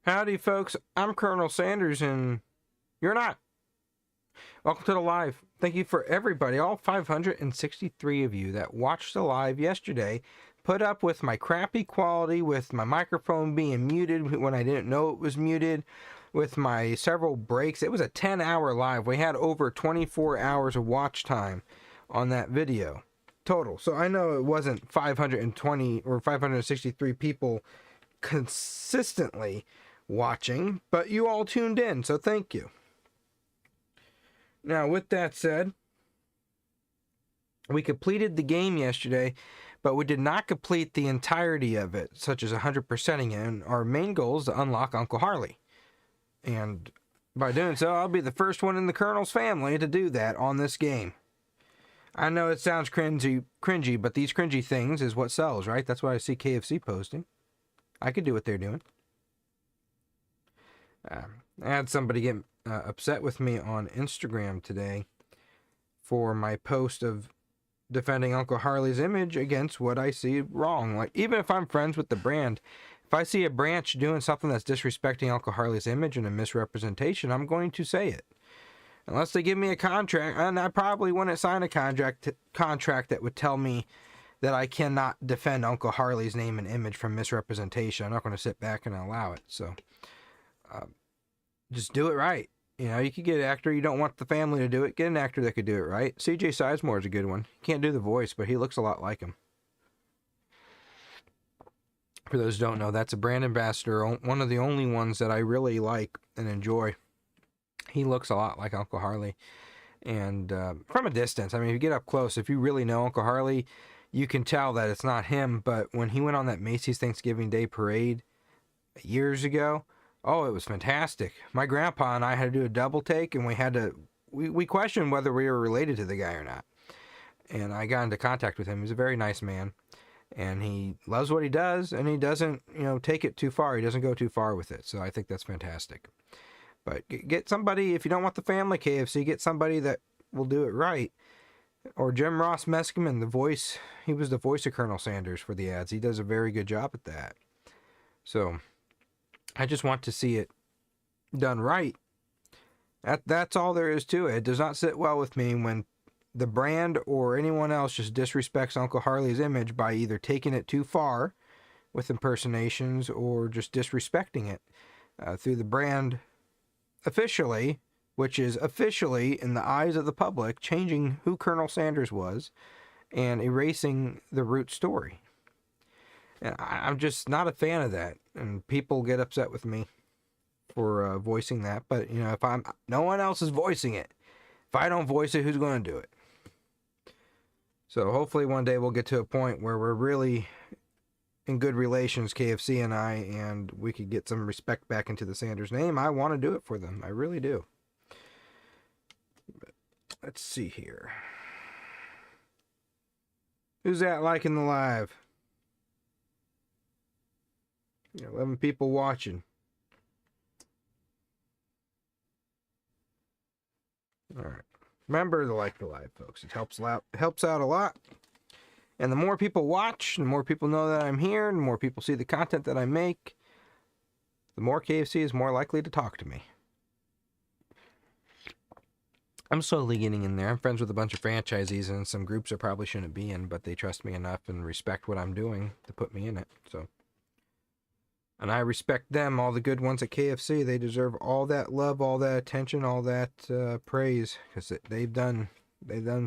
Howdy, folks. I'm Colonel Sanders, and you're not. Welcome to the live. Thank you for everybody, all 563 of you that watched the live yesterday, put up with my crappy quality, with my microphone being muted when I didn't know it was muted, with my several breaks. It was a 10-hour live. We had over 24 hours of watch time on that video total. So I know it wasn't 520 or 563 people consistently watching, but you all tuned in, so thank you. Now, with that said, we completed the game yesterday, but we did not complete the entirety of it, such as 100%ing it. And our main goal is to unlock Uncle Harley. And by doing so, I'll be the first one in the Colonel's family to do that on this game. I know it sounds cringy, but these cringy things is what sells, right? That's what I see KFC posting. I could do what they're doing. I had somebody get upset with me on Instagram today for my post of defending Uncle Harley's image against what I see wrong. Like, even if I'm friends with the brand, if I see a branch doing something that's disrespecting Uncle Harley's image and a misrepresentation, I'm going to say it. Unless they give me a contract, and I probably wouldn't sign a contract that would tell me that I cannot defend Uncle Harley's name and image from misrepresentation. I'm not going to sit back and allow it. So, just do it right. You know, you could get an actor, you don't want the family to do it, get an actor that could do it right. CJ Sizemore is a good one. He can't do the voice, but he looks a lot like him. For those who don't know, that's a brand ambassador, one of the only ones that I really like and enjoy. He looks a lot like Uncle Harley. And from a distance, I mean, if you get up close, if you really know Uncle Harley, you can tell that it's not him. But when he went on that Macy's Thanksgiving Day parade years ago, oh, it was fantastic. My grandpa and I had to do a double take, and we questioned whether we were related to the guy or not. And I got into contact with him. He's a very nice man, and he loves what he does, and he doesn't, take it too far. He doesn't go too far with it. So I think that's fantastic. But get somebody, if you don't want the family KFC, get somebody that will do it right. Or Jim Ross Meskimen, he was the voice of Colonel Sanders for the ads. He does a very good job at that. So I just want to see it done right. That's all there is to it. It does not sit well with me when the brand or anyone else just disrespects Uncle Harley's image by either taking it too far with impersonations or just disrespecting it through the brand officially, which is officially, in the eyes of the public, changing who Colonel Sanders was and erasing the root story. And I'm just not a fan of that. And people get upset with me for voicing that. But, if no one else is voicing it. If I don't voice it, who's going to do it? So hopefully one day we'll get to a point where we're really in good relations, KFC and I, and we could get some respect back into the Sanders name. I want to do it for them. I really do. But let's see here. Who's that liking the live? 11 people watching. All right. Remember to like the live, folks. It helps out a lot. And the more people watch, the more people know that I'm here, and the more people see the content that I make, the more KFC is more likely to talk to me. I'm slowly getting in there. I'm friends with a bunch of franchisees and some groups I probably shouldn't be in, but they trust me enough and respect what I'm doing to put me in it. And I respect them, all the good ones at KFC. They deserve all that love, all that attention, all that praise, because they've done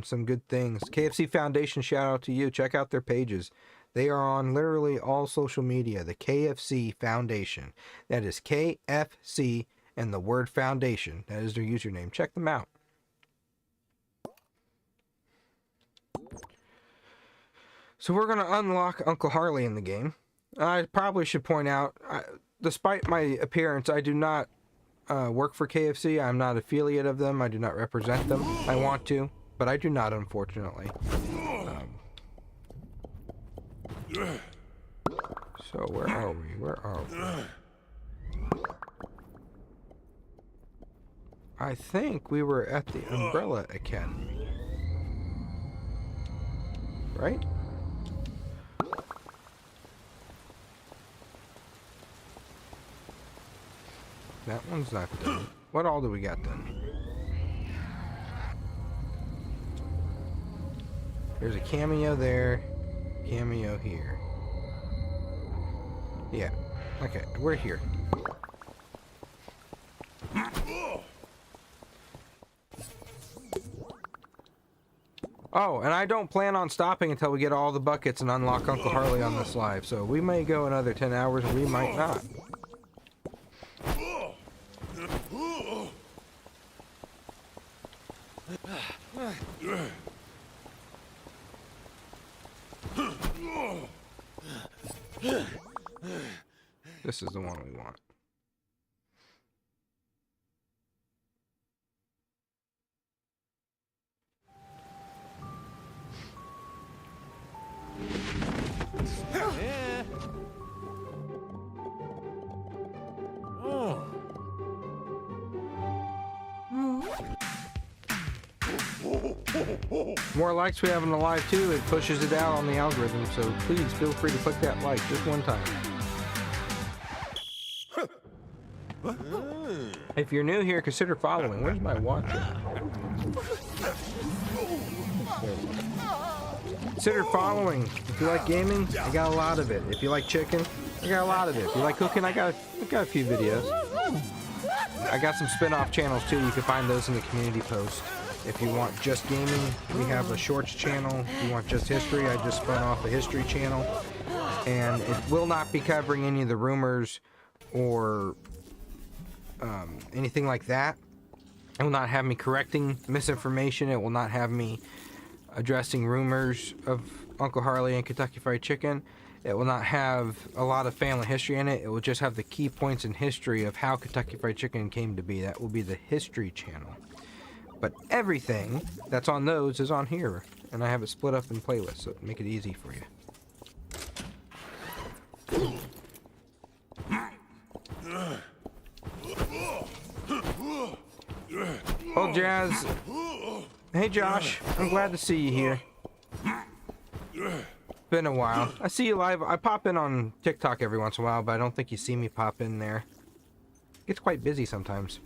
some good things. KFC Foundation, shout out to you. Check out their pages. They are on literally all social media. The KFC Foundation. That is KFC and the word foundation. That is their username. Check them out. So we're going to unlock Uncle Harley in the game. I probably should point out, despite my appearance, I do not work for KFC. I'm not affiliate of them. I do not represent them. I want to, but I do not, unfortunately. So where are we? I think we were at the Umbrella Academy. Right? That one's not done. What all do we got done? There's a cameo there, cameo here. Yeah, okay, we're here. Oh, and I don't plan on stopping until we get all the buckets and unlock Uncle Harley on this live, so we may go another 10 hours and we might not. This is the one we want. Yeah. Oh. More likes we have in the live too, it pushes it out on the algorithm, so please feel free to click that like just one time. If you're new here, consider following. Where's my watch? Consider following. If you like gaming, I got a lot of it. If you like chicken, I got a lot of it. If you like cooking, I got a few videos. I got some spin-off channels too. You can find those in the community post. If you want just gaming, we have a shorts channel. If you want just history, I just spun off a history channel. And it will not be covering any of the rumors or anything like that. It will not have me correcting misinformation. It will not have me addressing rumors of Uncle Harley and Kentucky Fried Chicken. It will not have a lot of family history in it. It will just have the key points in history of how Kentucky Fried Chicken came to be. That will be the history channel. But everything that's on those is on here. And I have it split up in playlists, so make it easy for you. Oh, Jazz. Hey, Josh. I'm glad to see you here. Been a while. I see you live. I pop in on TikTok every once in a while, but I don't think you see me pop in there. It gets quite busy sometimes.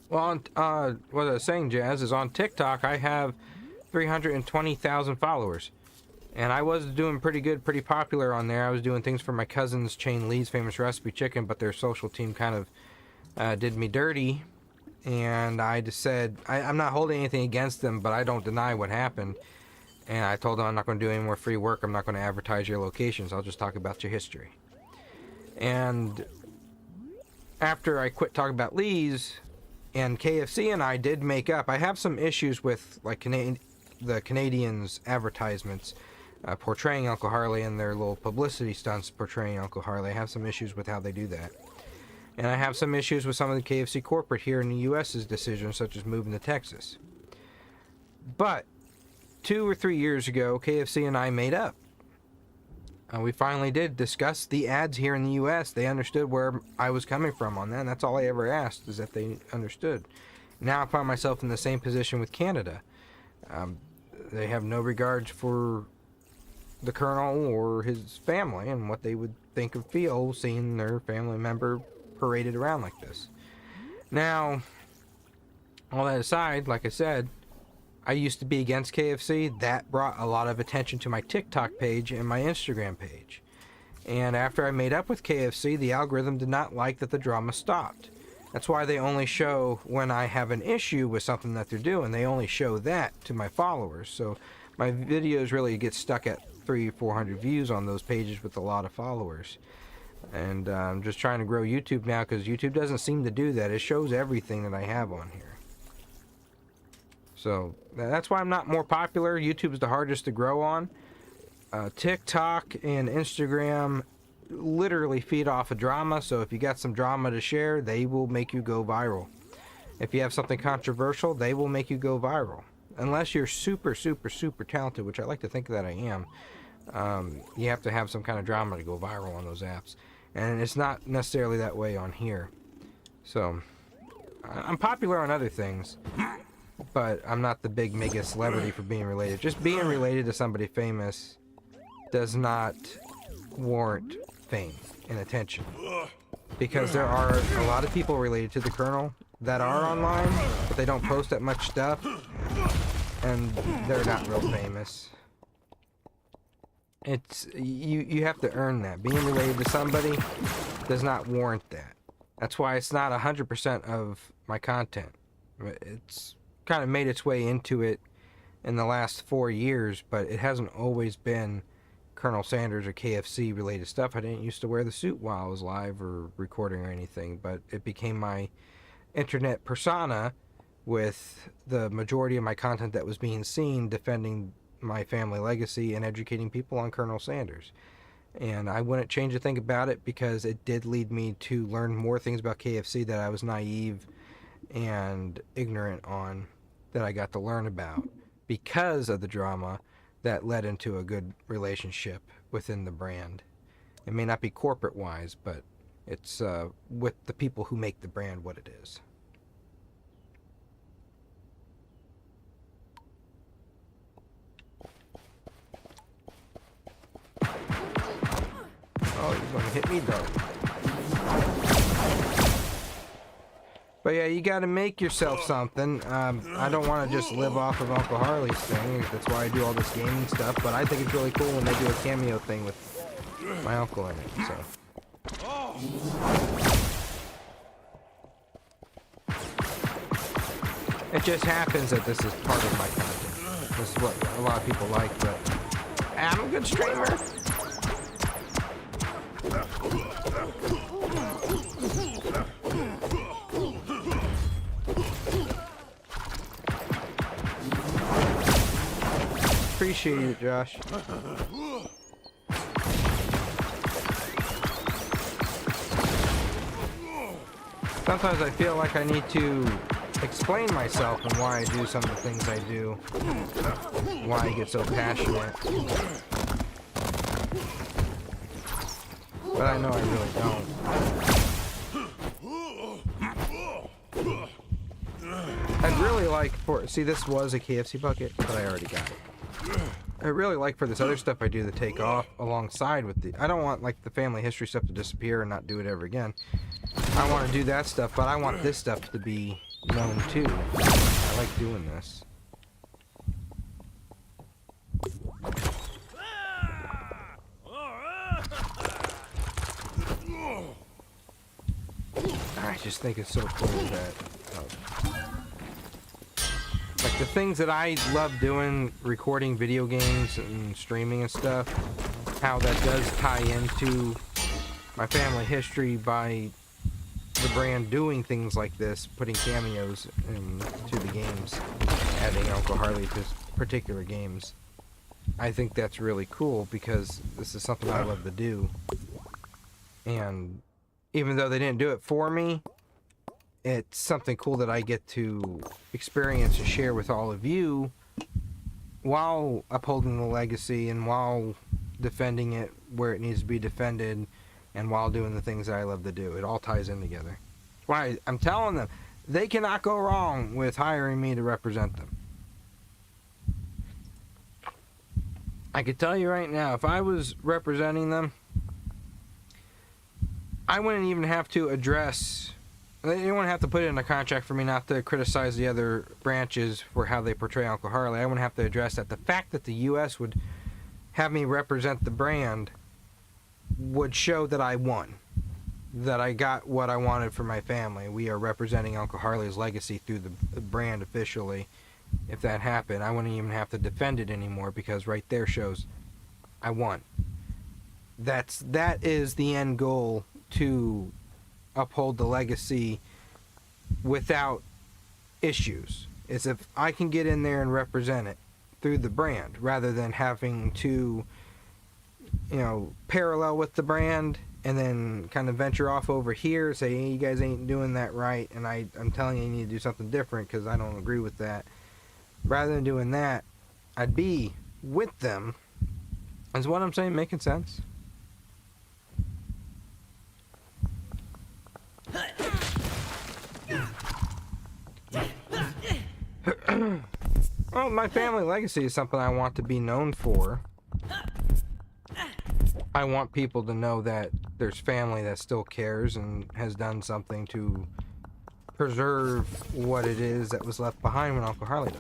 Well, what I was saying, Jazz, is on TikTok I have 320,000 followers. And I was doing pretty good, pretty popular on there. I was doing things for my cousin's chain, Lee's Famous Recipe Chicken, but their social team kind of did me dirty. And I just said, I'm not holding anything against them, but I don't deny what happened. And I told them I'm not going to do any more free work. I'm not going to advertise your locations. I'll just talk about your history. And after I quit talking about Lee's, and KFC and I did make up. I have some issues with like the Canadians' advertisements portraying Uncle Harley and their little publicity stunts portraying Uncle Harley. I have some issues with how they do that. And I have some issues with some of the KFC corporate here in the U.S.'s decisions, such as moving to Texas. But 2 or 3 years ago, KFC and I made up. We finally did discuss the ads here in the U.S. They understood where I was coming from on that, and that's all I ever asked, is that they understood. Now I find myself in the same position with Canada. They have no regards for the Colonel or his family and what they would think or feel seeing their family member paraded around like this. Now, all that aside, like I said, I used to be against KFC. That brought a lot of attention to my TikTok page and my Instagram page. And after I made up with KFC, the algorithm did not like that the drama stopped. That's why they only show when I have an issue with something that they're doing. They only show that to my followers. So my videos really get stuck at 300-400 views on those pages with a lot of followers. And I'm just trying to grow YouTube now because YouTube doesn't seem to do that. It shows everything that I have on here. So that's why I'm not more popular. YouTube is the hardest to grow on. TikTok and Instagram literally feed off of drama. So if you got some drama to share, they will make you go viral. If you have something controversial, they will make you go viral. Unless you're super, super, super talented, which I like to think that I am. You have to have some kind of drama to go viral on those apps. And it's not necessarily that way on here. So I'm popular on other things. But I'm not the big mega celebrity for being related. Just being related to somebody famous does not warrant fame and attention. because there are a lot of people related to the Colonel that are online, but they don't post that much stuff, and they're not real famous. It's you have to earn that. Being related to somebody does not warrant that. That's why it's not 100% of my content. It's kind of made its way into it in the last 4 years, but it hasn't always been Colonel Sanders or KFC related stuff. I didn't used to wear the suit while I was live or recording or anything, but it became my internet persona, with the majority of my content that was being seen defending my family legacy and educating people on Colonel Sanders. And I wouldn't change a thing about it, because it did lead me to learn more things about KFC that I was naive and ignorant on, that I got to learn about because of the drama that led into a good relationship within the brand. It may not be corporate wise, but it's with the people who make the brand what it is. Oh, he's gonna hit me though. But yeah, you gotta make yourself something. I don't want to just live off of Uncle Harley's thing. That's why I do all this gaming stuff. But I think it's really cool when they do a cameo thing with my uncle in it. So. It just happens that this is part of my content. This is what a lot of people like, but I'm a good streamer. Appreciate it, Josh. Sometimes I feel like I need to explain myself and why I do some of the things I do, why I get so passionate. But I know I really don't. I'd really like for, see, this was a KFC bucket, but I already got it. I really like for this other stuff I do to take off alongside with the, I don't want like the family history stuff to disappear and not do it ever again. I want to do that stuff, but I want this stuff to be known too. I like doing this. I just think it's so cool that like the things that I love doing, recording video games and streaming and stuff, how that does tie into my family history by the brand doing things like this, putting cameos into the games, adding Uncle Harley to particular games. I think that's really cool, because this is something I love to do. And even though they didn't do it for me, it's something cool that I get to experience and share with all of you while upholding the legacy and while defending it where it needs to be defended and while doing the things that I love to do. It all ties in together. Why I'm telling them, they cannot go wrong with hiring me to represent them. I could tell you right now, if I was representing them, I wouldn't even have to address, they wouldn't have to put it in a contract for me not to criticize the other branches for how they portray Uncle Harley. I wouldn't have to address that. The fact that the U.S. would have me represent the brand would show that I won, that I got what I wanted for my family. We are representing Uncle Harley's legacy through the brand officially. If that happened, I wouldn't even have to defend it anymore, because right there shows I won. That is the end goal, to uphold the legacy without issues. Is if I can get in there and represent it through the brand, rather than having to, you know, parallel with the brand and then kind of venture off over here, say, hey, you guys ain't doing that right, and I'm telling you, you need to do something different because I don't agree with that. Rather than doing that, I'd be with them. Is what I'm saying making sense? Well, my family legacy is something I want to be known for. I want people to know that there's family that still cares and has done something to preserve what it is that was left behind when Uncle Harley died.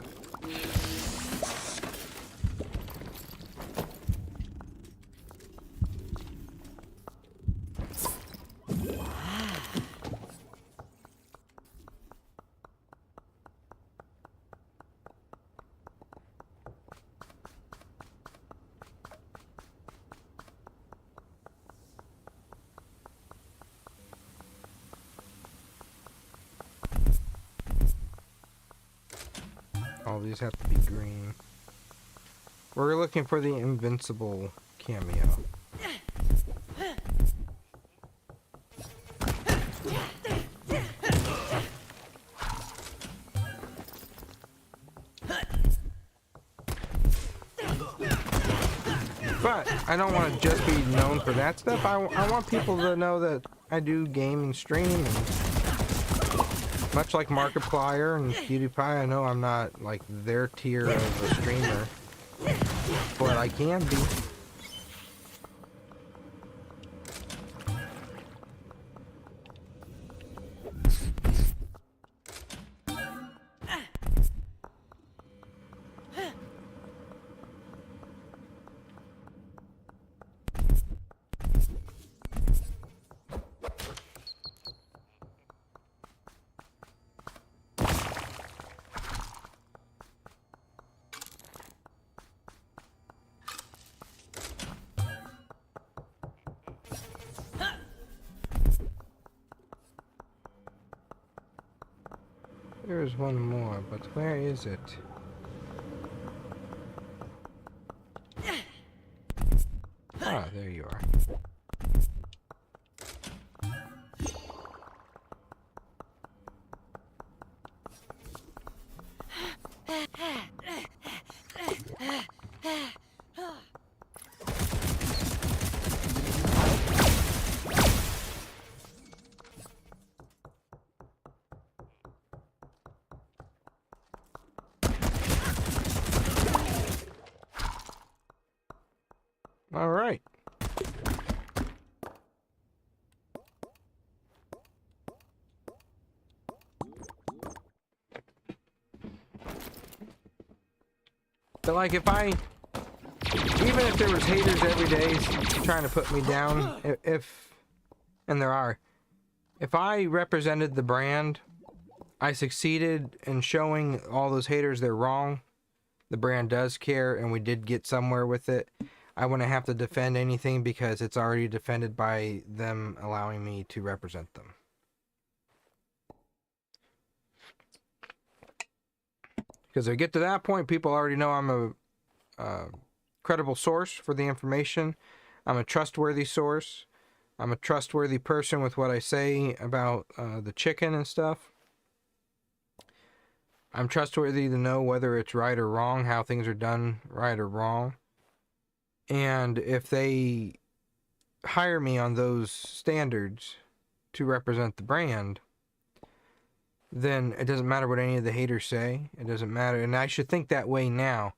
All these have to be green. We're looking for the Invincible cameo. But I don't want to just be known for that stuff. I want people to know that I do game and stream. And much like Markiplier and PewDiePie, I know I'm not like their tier of a streamer. But I can be. There's one more, but where is it? Ah, there you are. All right. But like even if there was haters every day trying to put me down, and there are, if I represented the brand, I succeeded in showing all those haters they're wrong. The brand does care, and we did get somewhere with it. I wouldn't have to defend anything because it's already defended by them allowing me to represent them. Because if I get to that point, people already know I'm a credible source for the information. I'm a trustworthy source. I'm a trustworthy person with what I say about the chicken and stuff. I'm trustworthy to know whether it's right or wrong, how things are done right or wrong. And if they hire me on those standards to represent the brand, then it doesn't matter what any of the haters say. It doesn't matter. And I should think that way now.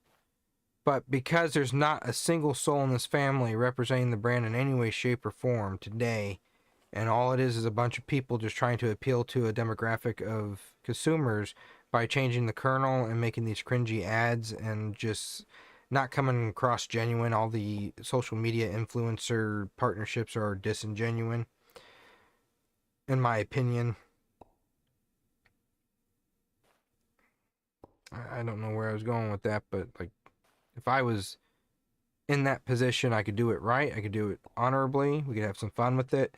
But because there's not a single soul in this family representing the brand in any way, shape, or form today, and all it is a bunch of people just trying to appeal to a demographic of consumers by changing the kernel and making these cringy ads and just not coming across genuine. All the social media influencer partnerships are disingenuine, in my opinion. I don't know where I was going with that, but like, if I was in that position, I could do it right. I could do it honorably. We could have some fun with it,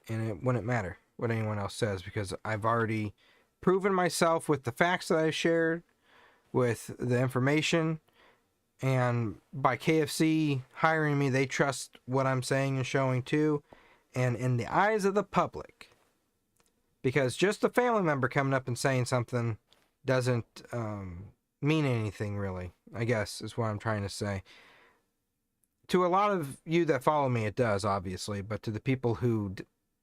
and it wouldn't matter what anyone else says because I've already proven myself with the facts that I shared, with the information, and by KFC hiring me, they trust what I'm saying and showing too, and in the eyes of the public, because just a family member coming up and saying something doesn't mean anything really, I guess is what I'm trying to say. To a lot of you that follow me, it does, obviously, but to the people who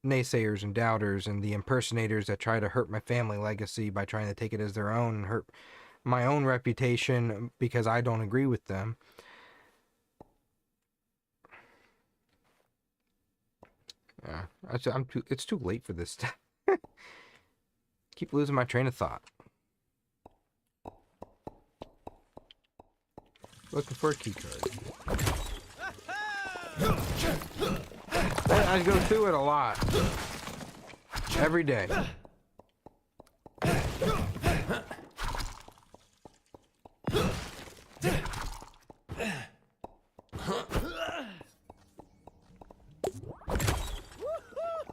naysayers and doubters and the impersonators that try to hurt my family legacy by trying to take it as their own and hurt my own reputation because I don't agree with them, Yeah, it's too late for this stuff. Keep losing my train of thought. Looking for a key card. I go through it a lot. Every day.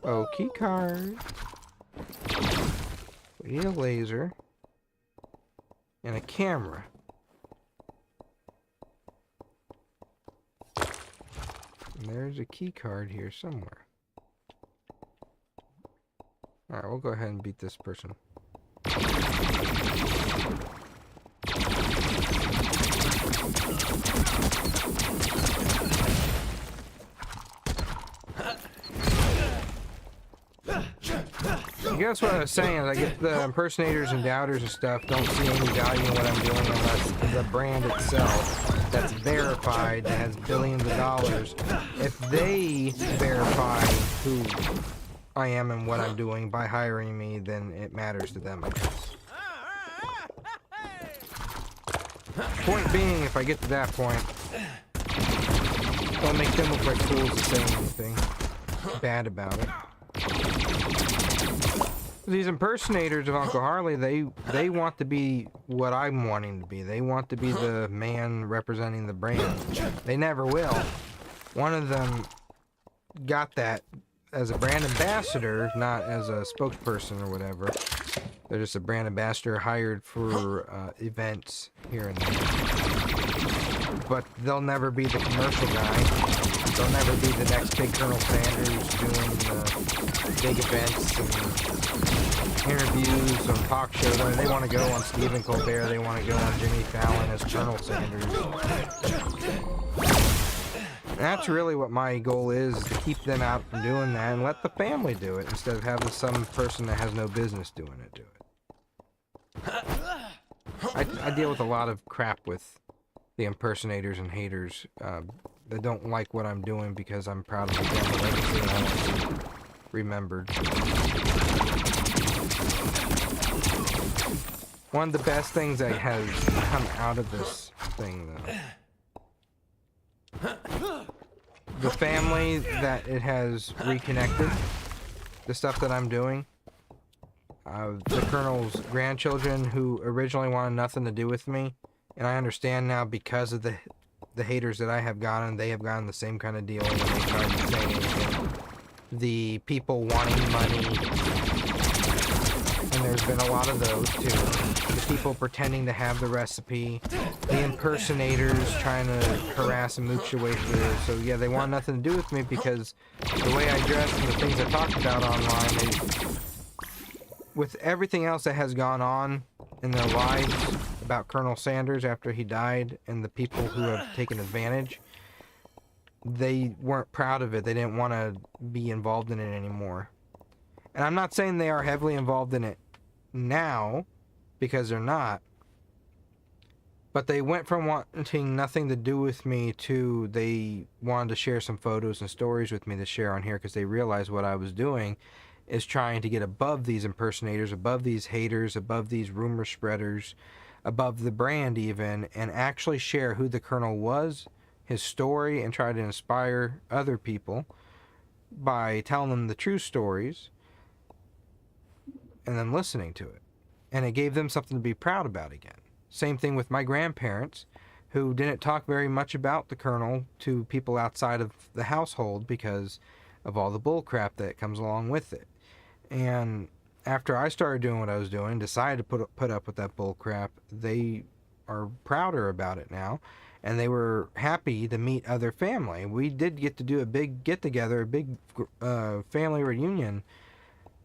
Oh, key card. We need a laser. And a camera. And there's a key card here somewhere. Alright, we'll go ahead and beat this person. I guess what I was saying is I get the impersonators and doubters and stuff don't see any value in what I'm doing unless the brand itself that's verified, that has billions of dollars, if they verify who I am and what I'm doing by hiring me, then it matters to them, I guess. Point being, if I get to that point, don't make them look like fools to say anything bad about it. These impersonators of Uncle Harley, they want to be what I'm wanting to be. They want to be the man representing the brand. They never will. One of them got that as a brand ambassador, not as a spokesperson or whatever. They're just a brand ambassador hired for events here and there. But they'll never be the commercial guy. They'll never be the next big Colonel Sanders doing the big events and interviews on talk shows. I mean, they want to go on Stephen Colbert. They want to go on Jimmy Fallon as Colonel Sanders. And that's really what my goal is to keep them out from doing that and let the family do it instead of having some person that has no business doing it do it. I deal with a lot of crap with the impersonators and haters that don't like what I'm doing because I'm proud of my family legacy and I want to be remembered. One of the best things that has come out of this thing, though, the family that it has reconnected, the stuff that I'm doing, the Colonel's grandchildren who originally wanted nothing to do with me, and I understand now because of the haters that I have gotten, they have gotten the same kind of deal when they tried to say anything. The people wanting money, and there's been a lot of those too. The people pretending to have the recipe, the impersonators trying to harass and mooch your way through. So yeah, they want nothing to do with me because the way I dress and the things I talk about online, with everything else that has gone on in their lives about Colonel Sanders after he died and the people who have taken advantage, they weren't proud of it. They didn't want to be involved in it anymore. And I'm not saying they are heavily involved in it now, because they're not. But they went from wanting nothing to do with me to they wanted to share some photos and stories with me to share on here because they realized what I was doing is trying to get above these impersonators, above these haters, above these rumor spreaders, above the brand even, and actually share who the Colonel was, his story, and try to inspire other people by telling them the true stories and then listening to it. And it gave them something to be proud about again. Same thing with my grandparents, who didn't talk very much about the Colonel to people outside of the household because of all the bull crap that comes along with it. And after I started doing what I was doing, decided to put up with that bull crap, they are prouder about it now, and they were happy to meet other family. We did get to do a big get-together, a big family reunion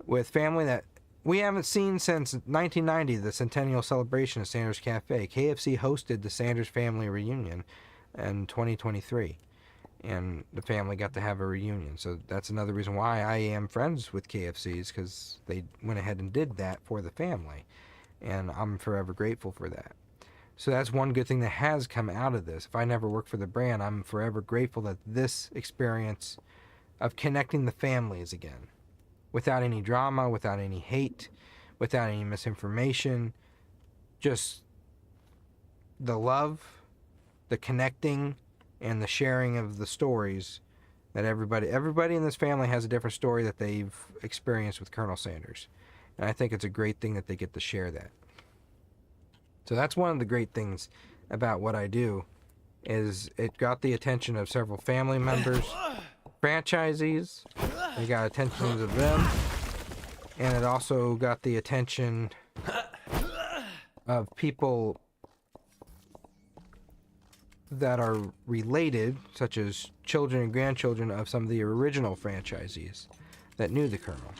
with family that we haven't seen since 1990, the centennial celebration of Sanders Cafe. KFC hosted the Sanders family reunion in 2023. And the family got to have a reunion. So that's another reason why I am friends with KFC's, because they went ahead and did that for the family. And I'm forever grateful for that. So that's one good thing that has come out of this. If I never worked for the brand, I'm forever grateful that this experience of connecting the families again, without any drama, without any hate, without any misinformation, just the love, the connecting, and the sharing of the stories that everybody in this family has a different story that they've experienced with Colonel Sanders. And I think it's a great thing that they get to share that. So that's one of the great things about what I do, is it got the attention of several family members, franchisees. It got attention of them, and it also got the attention of people that are related, such as children and grandchildren of some of the original franchisees that knew the Colonel.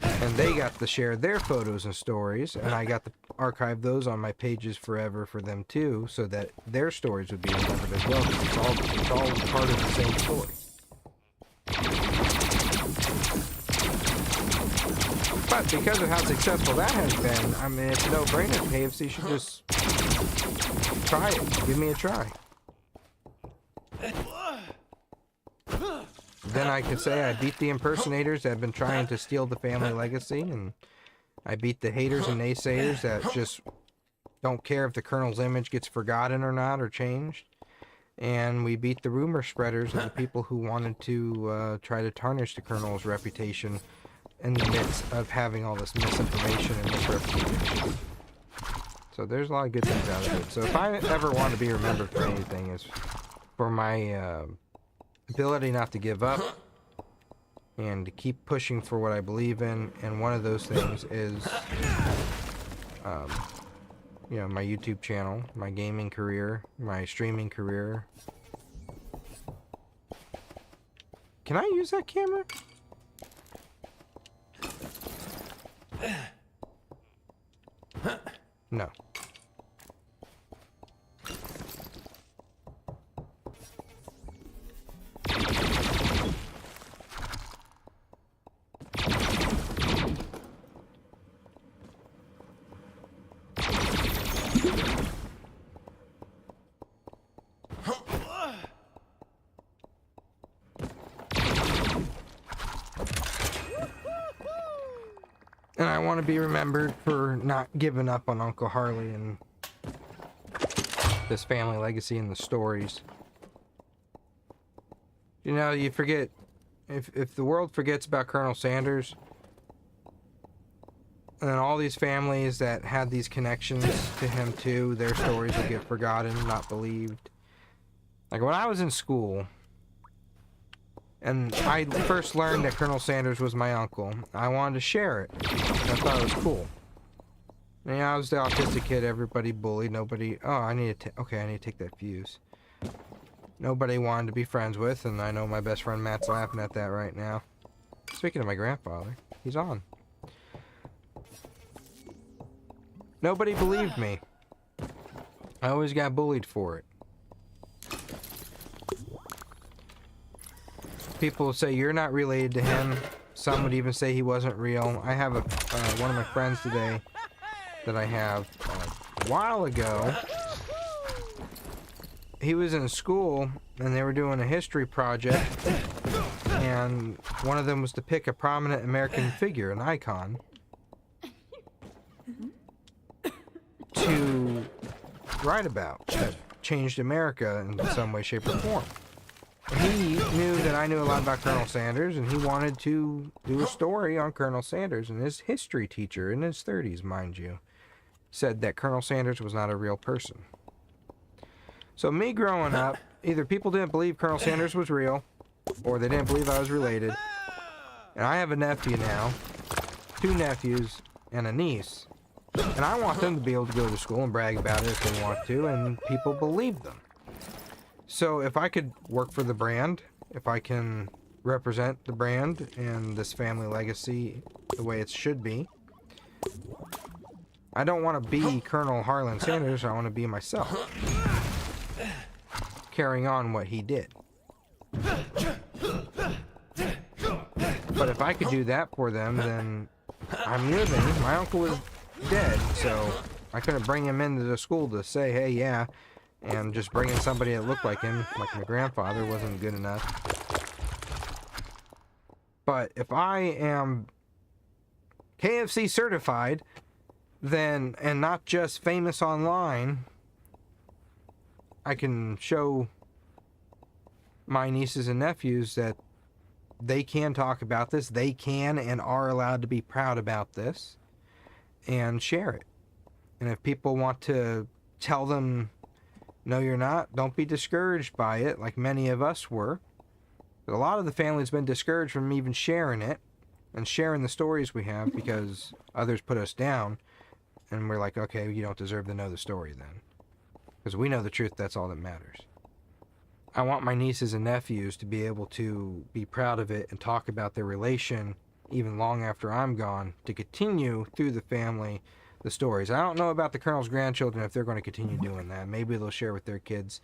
And they got to share their photos and stories, and I got to archive those on my pages forever for them too, so that their stories would be remembered as well, because it's all part of the same story. But because of how successful that has been, I mean, it's a no-brainer. KFC should just try it. Give me a try. Then I could say I beat the impersonators that have been trying to steal the family legacy, and I beat the haters and naysayers that just don't care if the Colonel's image gets forgotten or not or changed. And we beat the rumor spreaders of the people who wanted to try to tarnish the Colonel's reputation in the midst of having all this misinformation and misrepresentation. So there's a lot of good things out of it. So if I ever want to be remembered for anything, it's for my ability not to give up and to keep pushing for what I believe in. And one of those things is, you know, my YouTube channel, my gaming career, my streaming career. Can I use that camera? No. And I want to be remembered for not giving up on Uncle Harley and this family legacy and the stories. You know, you forget, if the world forgets about Colonel Sanders, and then all these families that had these connections to him too, their stories will get forgotten, not believed. Like when I was in school, and I first learned that Colonel Sanders was my uncle, I wanted to share it. I thought it was cool. You know, I was the autistic kid everybody bullied. Nobody... Oh, I need to... Okay, I need to take that fuse. Nobody wanted to be friends with, and I know my best friend Matt's laughing at that right now. Speaking of my grandfather, he's on. Nobody believed me. I always got bullied for it. People would say, you're not related to him. Some would even say he wasn't real. I have one of my friends today that I have a while ago. He was in school, and they were doing a history project, and one of them was to pick a prominent American figure, an icon, to write about that changed America in some way, shape, or form. He knew that I knew a lot about Colonel Sanders, and he wanted to do a story on Colonel Sanders, and his history teacher, in his 30s, mind you, said that Colonel Sanders was not a real person. So me growing up, either people didn't believe Colonel Sanders was real, or they didn't believe I was related. And I have a nephew now, 2 nephews, and a niece. And I want them to be able to go to school and brag about it if they want to, and people believe them. So if I could work for the brand, if I can represent the brand and this family legacy the way it should be, I don't want to be Colonel Harlan Sanders, I want to be myself, carrying on what he did. But if I could do that for them, then I'm living. My uncle was dead, so I couldn't bring him into the school to say, hey, yeah, And just bringing somebody that looked like him, like my grandfather, wasn't good enough. But if I am KFC certified, then, and not just famous online, I can show my nieces and nephews that they can talk about this, they can and are allowed to be proud about this, and share it. And if people want to tell them, no, you're not, don't be discouraged by it, like many of us were. But a lot of the family's been discouraged from even sharing it and sharing the stories we have because others put us down. And we're like, okay, you don't deserve to know the story then. Because we know the truth, that's all that matters. I want my nieces and nephews to be able to be proud of it and talk about their relation even long after I'm gone, to continue through the family the stories. I don't know about the Colonel's grandchildren if they're going to continue doing that. Maybe they'll share with their kids,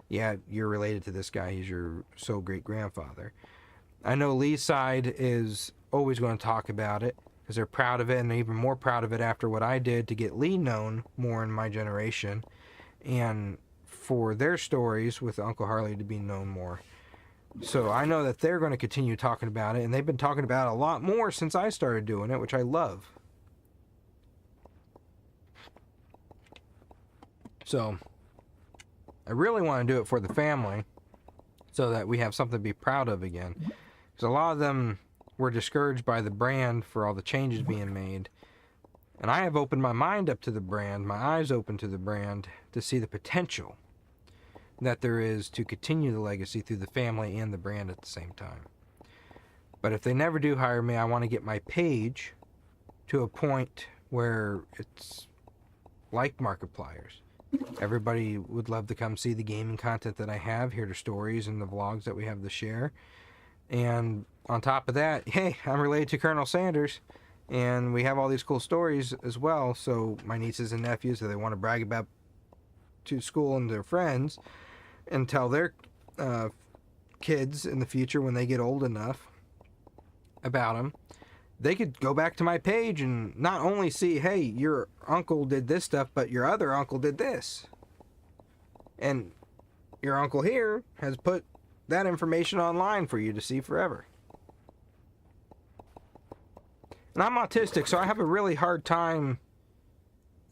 yeah, you're related to this guy, he's your so-great-grandfather. I know Lee's side is always going to talk about it because they're proud of it, and they're even more proud of it after what I did to get Lee known more in my generation, and for their stories with Uncle Harley to be known more. So I know that they're going to continue talking about it, and they've been talking about it a lot more since I started doing it, which I love. So I really want to do it for the family so that we have something to be proud of again. Because a lot of them were discouraged by the brand for all the changes being made. And I have opened my mind up to the brand, my eyes open to the brand, to see the potential that there is to continue the legacy through the family and the brand at the same time. But if they never do hire me, I want to get my page to a point where it's like Markiplier's. Everybody would love to come see the gaming content that I have, hear the stories and the vlogs that we have to share. And on top of that, hey, I'm related to Colonel Sanders, and we have all these cool stories as well. So my nieces and nephews, if they want to brag about to school and their friends, and tell their kids in the future when they get old enough about them, they could go back to my page and not only see, hey, your uncle did this stuff, but your other uncle did this. And your uncle here has put that information online for you to see forever. And I'm autistic, so I have a really hard time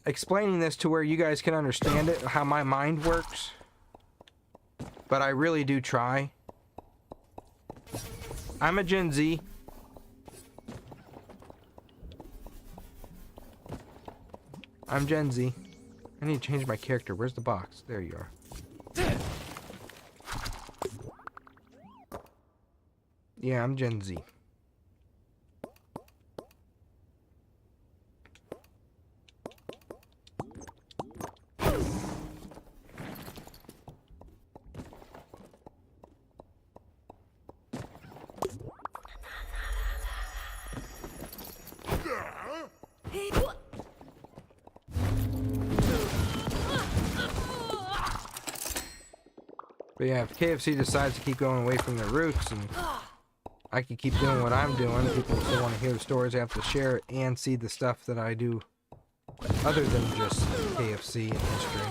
explaining this to where you guys can understand it, how my mind works. But I really do try. I'm a Gen Z. I'm Gen Z. I need to change my character. Where's the box? There you are. Yeah, I'm Gen Z. But yeah, if KFC decides to keep going away from their roots and I can keep doing what I'm doing, people still want to hear the stories, I have to share it and see the stuff that I do other than just KFC and history.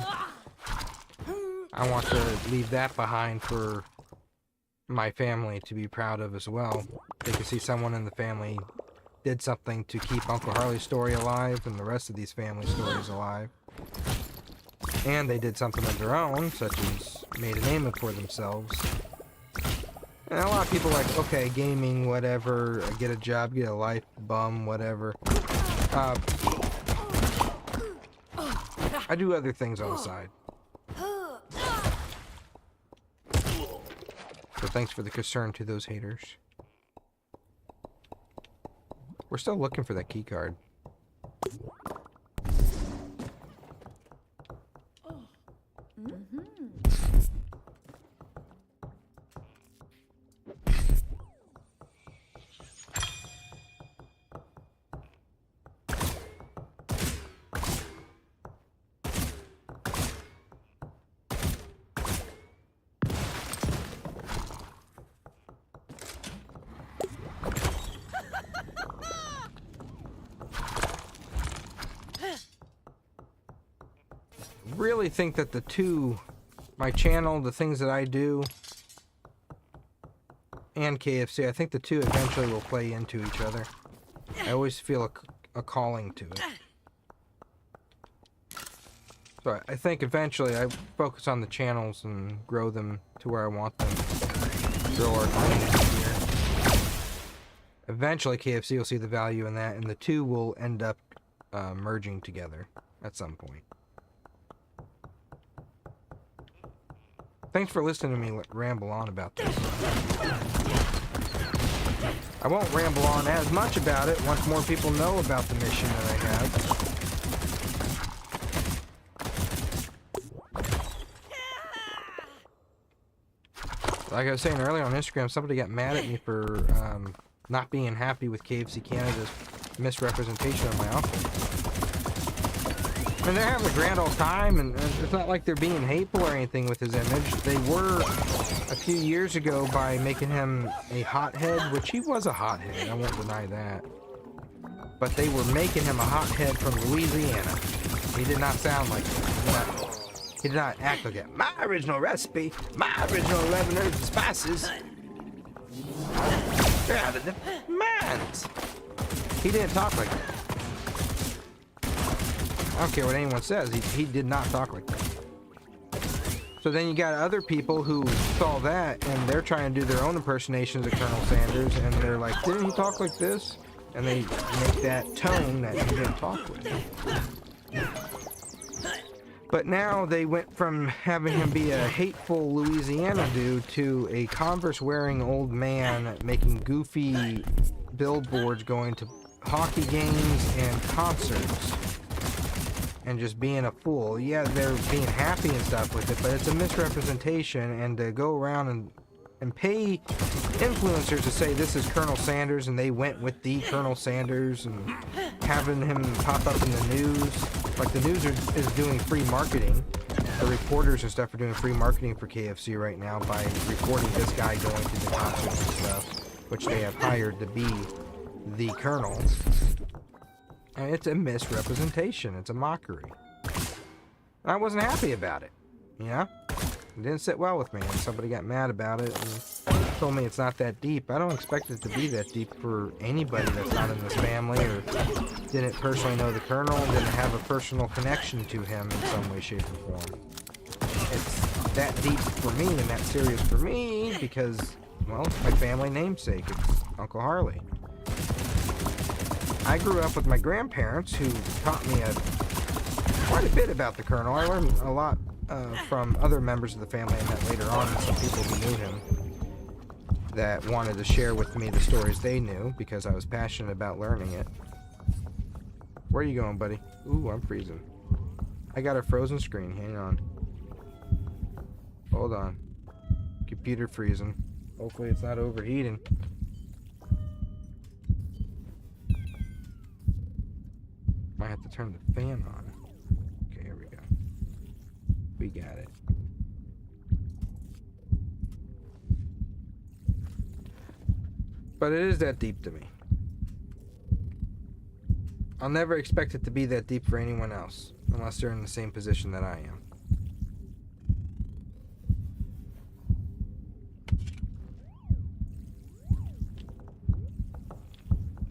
I want to leave that behind for my family to be proud of as well. They can see someone in the family did something to keep Uncle Harley's story alive and the rest of these family stories alive. And they did something of their own, such as made a name for themselves. And a lot of people are like, okay, gaming, whatever, get a job, get a life, bum, whatever. I do other things on the side. So thanks for the concern to those haters. We're still looking for that key card. Really think that the two my channel, the things that I do, and KFC, I think the two eventually will play into each other. I always feel a calling to it. So I think eventually I focus on the channels and grow them to where I want them to grow our community here. Eventually KFC will see the value in that, and the two will end up merging together at some point. Thanks for listening to me ramble on about this. I won't ramble on as much about it once more people know about the mission that I have. Like I was saying earlier on Instagram, somebody got mad at me for not being happy with KFC Canada's misrepresentation of my uncle. And they're having a grand old time, and it's not like they're being hateful or anything with his image. They were a few years ago by making him a hothead, which he was a hothead, I won't deny that. But they were making him a hothead from Louisiana. He did not sound like that. He did not act like that. My original recipe, my original 11 herbs and spices. They're out of the minds. He didn't talk like that. I don't care what anyone says, he did not talk like that. So then you got other people who saw that, and they're trying to do their own impersonations of Colonel Sanders, and they're like, didn't he talk like this? And they make that tone that he didn't talk with. But now they went from having him be a hateful Louisiana dude to a Converse-wearing old man making goofy billboards going to hockey games and concerts. And just being a fool. Yeah, they're being happy and stuff with it, but it's a misrepresentation, and to go around and pay influencers to say this is Colonel Sanders and they went with the Colonel Sanders, and having him pop up in the news. Like, the news is doing free marketing. The reporters and stuff are doing free marketing for KFC right now by reporting this guy going to the concerts and stuff, which they have hired to be the Colonel. And it's a misrepresentation. It's a mockery. I wasn't happy about it. You know? It didn't sit well with me, and somebody got mad about it and told me it's not that deep. I don't expect it to be that deep for anybody that's not in this family or didn't personally know the Colonel, didn't have a personal connection to him in some way, shape, or form. It's that deep for me and that serious for me because, well, it's my family namesake. It's Uncle Harley. I grew up with my grandparents who taught me quite a bit about the Colonel. I learned a lot from other members of the family I met later on, and some people who knew him that wanted to share with me the stories they knew because I was passionate about learning it. Where are you going, buddy? Ooh, I'm freezing. I got a frozen screen. Hang on. Hold on. Computer freezing. Hopefully it's not overheating. Might have to turn the fan on. Okay, here we go. We got it. But it is that deep to me. I'll never expect it to be that deep for anyone else, unless they're in the same position that I am.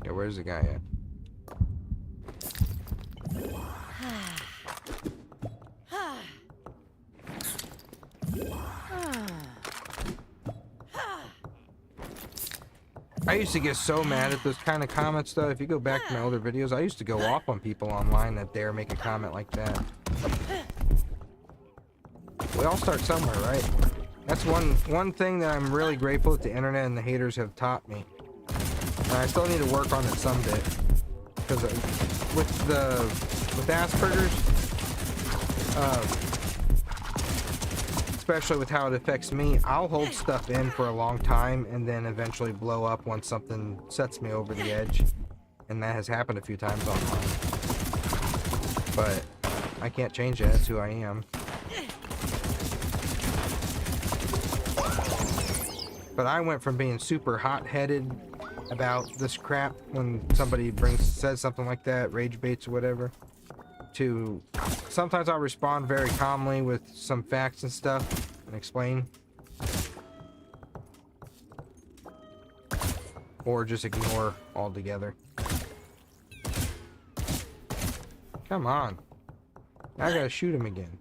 Yeah, where's the guy at? I used to get so mad at those kind of comments, though. If you go back to my older videos, I used to go off on people online that dare make a comment like that. We all start somewhere, right? That's one thing that I'm really grateful that the internet and the haters have taught me. And I still need to work on it some bit. Because with Asperger's, especially with how it affects me, I'll hold stuff in for a long time and then eventually blow up once something sets me over the edge. And that has happened a few times online. But I can't change that. That's who I am. But I went from being super hot-headed about this crap when somebody says something like that, rage baits or whatever, to, sometimes I'll respond very calmly with some facts and stuff and explain. Or just ignore altogether. Come on. Now I gotta shoot him again.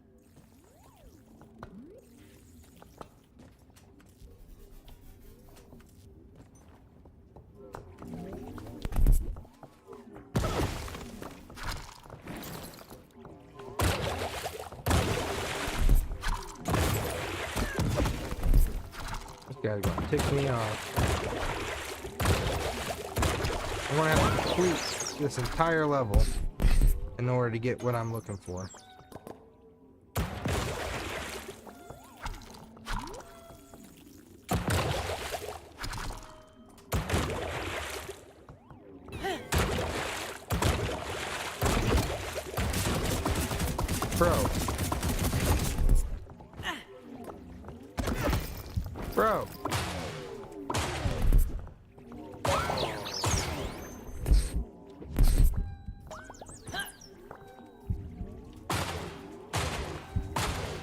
This guy's gonna tick me off. I'm gonna have to complete this entire level in order to get what I'm looking for. Bro. Bro.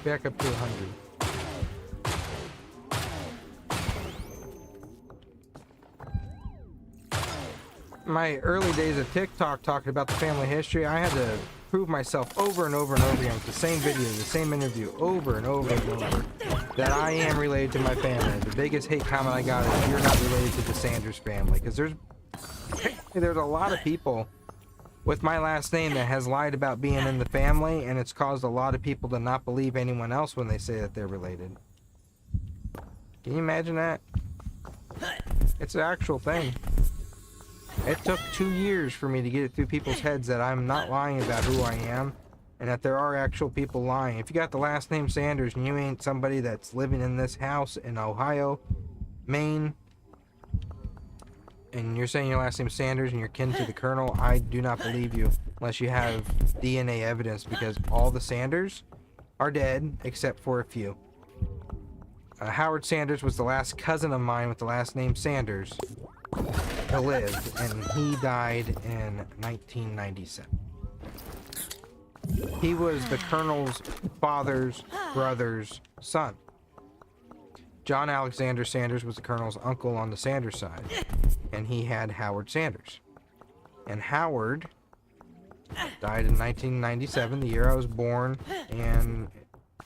Back up to 100. My early days of TikTok talking about the family history, I had to prove myself over and over and over again with the same video, the same interview, over and over and over, that I am related to my family. The biggest hate comment I got is, you're not related to the Sanders family, because there's a lot of people with my last name that has lied about being in the family, and it's caused a lot of people to not believe anyone else when they say that they're related. Can you imagine that? It's an actual thing. It took 2 years for me to get it through people's heads that I'm not lying about who I am, and that there are actual people lying. If you got the last name Sanders and you ain't somebody that's living in this house in Ohio, Maine, and you're saying your last name is Sanders and you're kin to the Colonel, I do not believe you unless you have DNA evidence, because all the Sanders are dead except for a few. Howard Sanders was the last cousin of mine with the last name Sanders to live, and he died in 1997. He was the Colonel's father's brother's son. John Alexander Sanders was the Colonel's uncle on the Sanders side, and he had Howard Sanders. And Howard died in 1997, the year I was born, and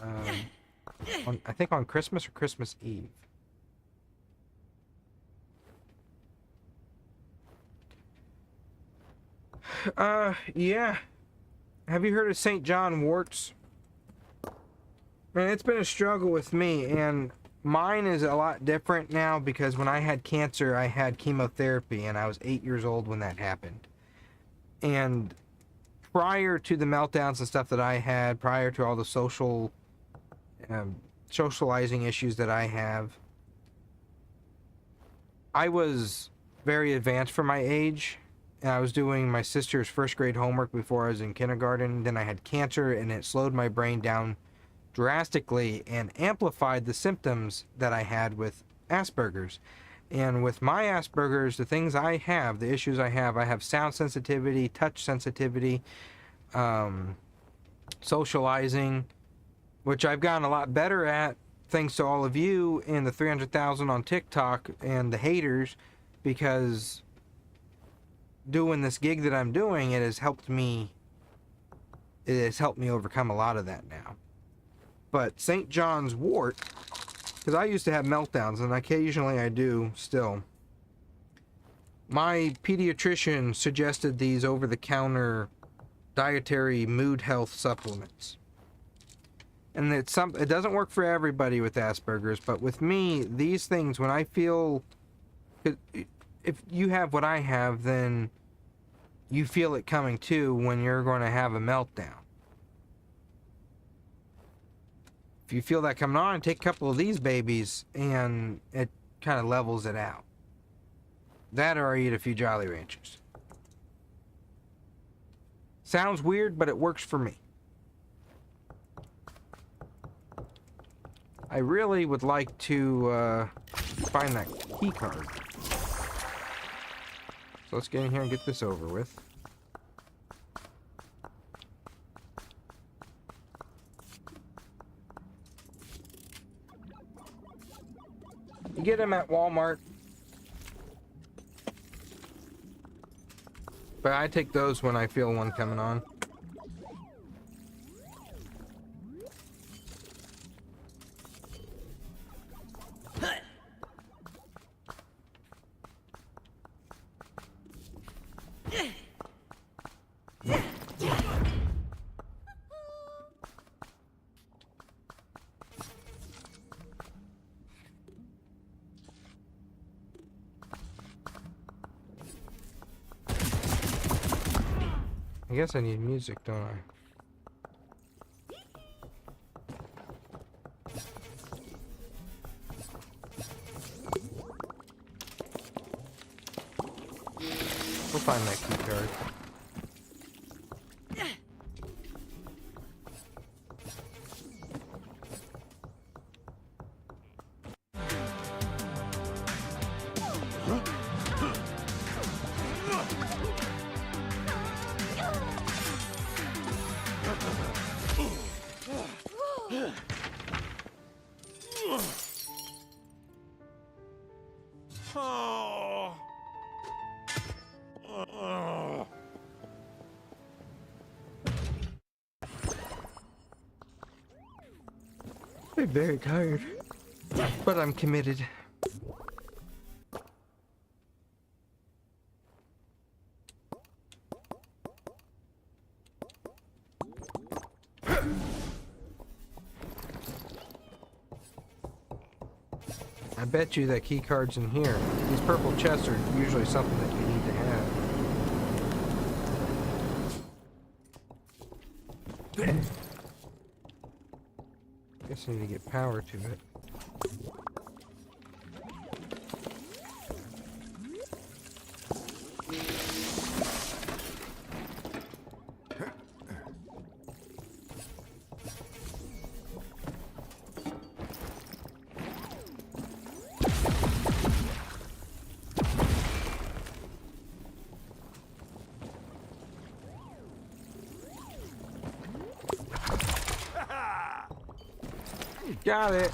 I think on Christmas or Christmas Eve. Yeah. Have you heard of St. John warts? Man, it's been a struggle with me, and mine is a lot different now, because when I had cancer, I had chemotherapy, and I was 8 years old when that happened. And prior to the meltdowns and stuff that I had, prior to all the socializing issues that I have, I was very advanced for my age. And I was doing my sister's first grade homework before I was in kindergarten. Then I had cancer, and it slowed my brain down drastically and amplified the symptoms that I had with Asperger's. And with my Asperger's, the things I have, the issues I have sound sensitivity, touch sensitivity, socializing, which I've gotten a lot better at thanks to all of you and the 300,000 on TikTok and the haters, because doing this gig that I'm doing, it has helped me overcome a lot of that now. But St. John's wort, because I used to have meltdowns, and occasionally I do still. My pediatrician suggested these over-the-counter dietary mood health supplements. And it doesn't work for everybody with Asperger's, but with me, these things, when I feel, if you have what I have, then you feel it coming too when you're going to have a meltdown. If you feel that coming on, take a couple of these babies and it kind of levels it out. That, or I eat a few Jolly Ranchers. Sounds weird, but it works for me. I really would like to find that key card. So let's get in here and get this over with. You get them at Walmart. But I take those when I feel one coming on. I guess I need music, don't I? We'll find that key card. Oh. Oh. I'm very tired, but I'm committed. I bet you that key card's in here. These purple chests are usually something that you need to have. Guess I need to get power to it. Got it.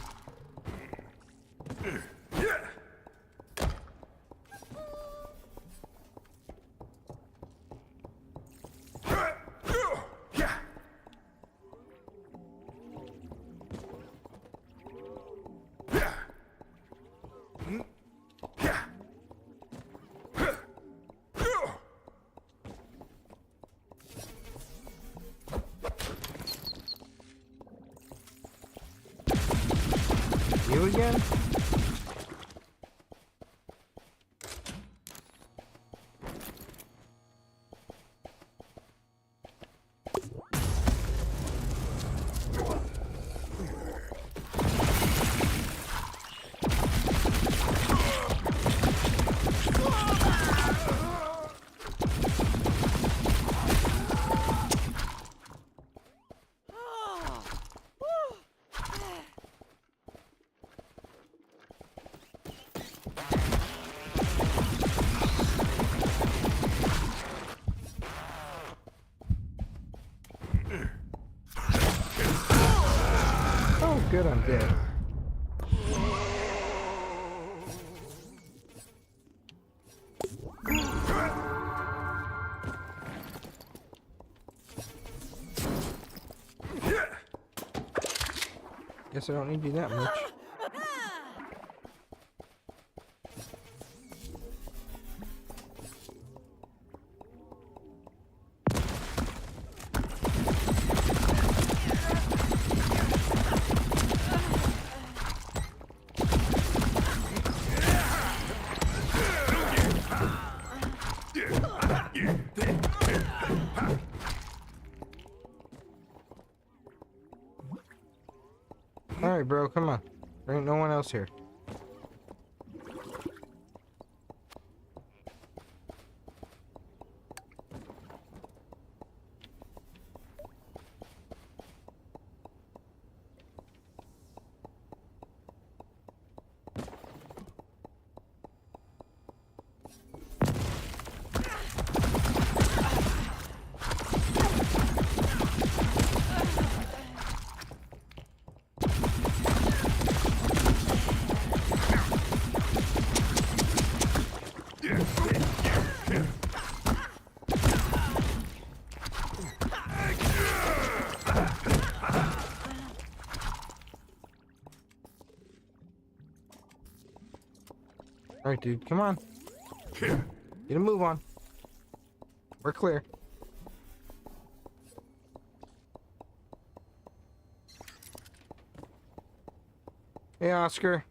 You again? Oh, good, I'm dead. Guess I don't need you that much. Alright, bro, come on. There ain't no one else here. Alright, dude, come on. Get a move on. We're clear. Hey, Oscar.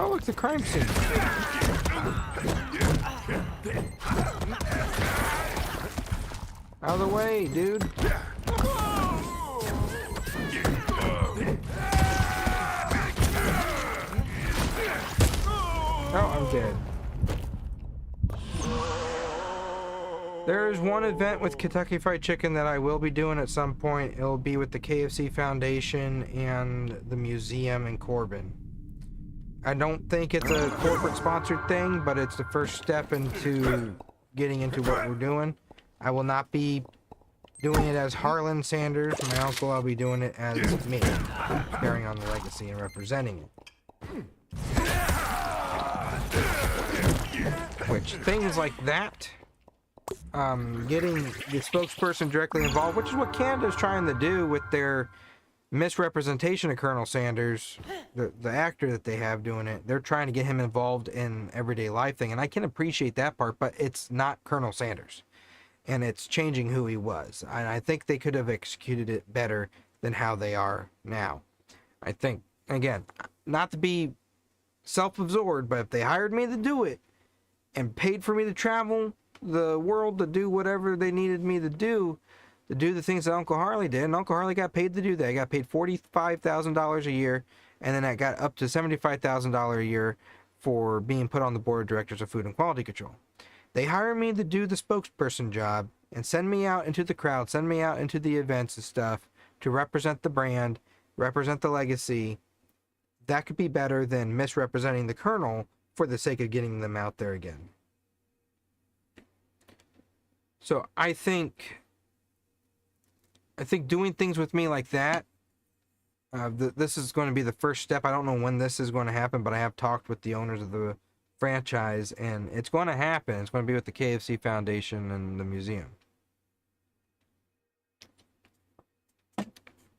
Oh, look, the crime scene. Out of the way, dude. Oh, I'm dead. There is one event with Kentucky Fried Chicken that I will be doing at some point. It'll be with the KFC Foundation and the museum in Corbin. I don't think it's a corporate sponsored thing, but it's the first step into getting into what we're doing. I will not be doing it as Harlan Sanders, my uncle. I'll be doing it as me, carrying on the legacy and representing it. Which, things like that, getting the spokesperson directly involved, which is what Canada's trying to do with their misrepresentation of Colonel Sanders, the actor that they have doing it. They're trying to get him involved in everyday life thing, and I can appreciate that part, but it's not Colonel Sanders, and it's changing who he was. And I think they could have executed it better than how they are now. I think, again, not to be self-absorbed, but if they hired me to do it and paid for me to travel the world to do whatever they needed me to do the things that Uncle Harley did, and Uncle Harley got paid to do that. He got paid $45,000 a year, and then that got up to $75,000 a year for being put on the board of directors of Food and Quality Control. They hire me to do the spokesperson job and send me out into the crowd, send me out into the events and stuff to represent the brand, represent the legacy. That could be better than misrepresenting the Colonel for the sake of getting them out there again. So I think doing things with me like that, this is going to be the first step. I don't know when this is going to happen, but I have talked with the owners of the franchise, and it's going to happen. It's going to be with the KFC Foundation and the museum.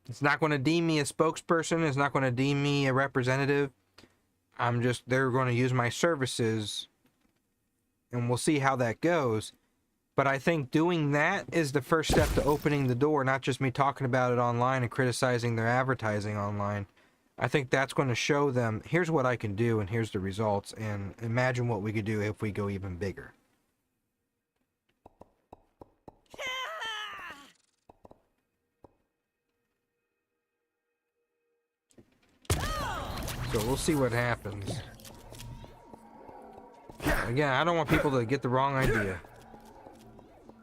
It's not going to deem me a spokesperson. It's not going to deem me a representative. They're going to use my services, and we'll see how that goes. But I think doing that is the first step to opening the door, not just me talking about it online and criticizing their advertising online. I think that's going to show them, here's what I can do and here's the results, and imagine what we could do if we go even bigger. So we'll see what happens. Again, I don't want people to get the wrong idea.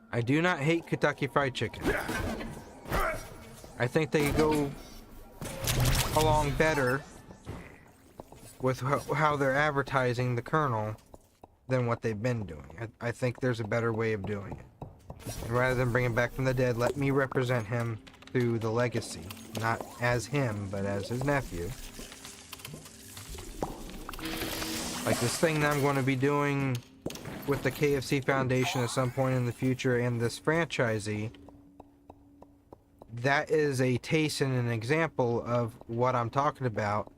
I do not hate Kentucky Fried Chicken. I think they go along better with how they're advertising the Colonel than what they've been doing. I think there's a better way of doing it. And rather than bring him back from the dead, let me represent him through the legacy. Not as him, but as his nephew. Like this thing that I'm going to be doing with the KFC Foundation at some point in the future and this franchisee, that is a taste and an example of what I'm talking about.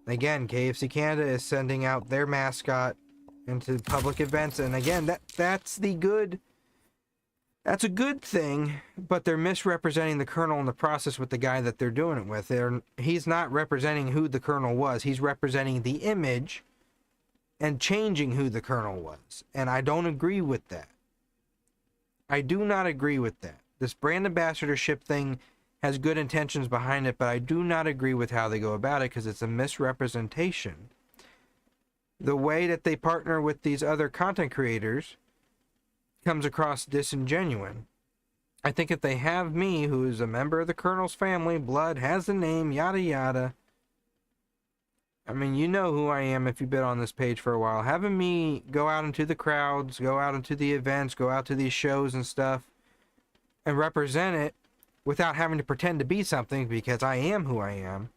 Again, KFC Canada is sending out their mascot into public events, and again, that's a good thing, but they're misrepresenting the Colonel in the process with the guy that they're doing it with. He's not representing who the Colonel was. He's representing the image and changing who the Colonel was. And I don't agree with that. I do not agree with that. This brand ambassadorship thing has good intentions behind it, but I do not agree with how they go about it because it's a misrepresentation. The way that they partner with these other content creators comes across disingenuous. I think if they have me, who is a member of the Colonel's family, blood, has a name, yada yada. I mean, you know who I am if you've been on this page for a while. Having me go out into the crowds, go out into the events, go out to these shows and stuff, and represent it without having to pretend to be something because I am who I am,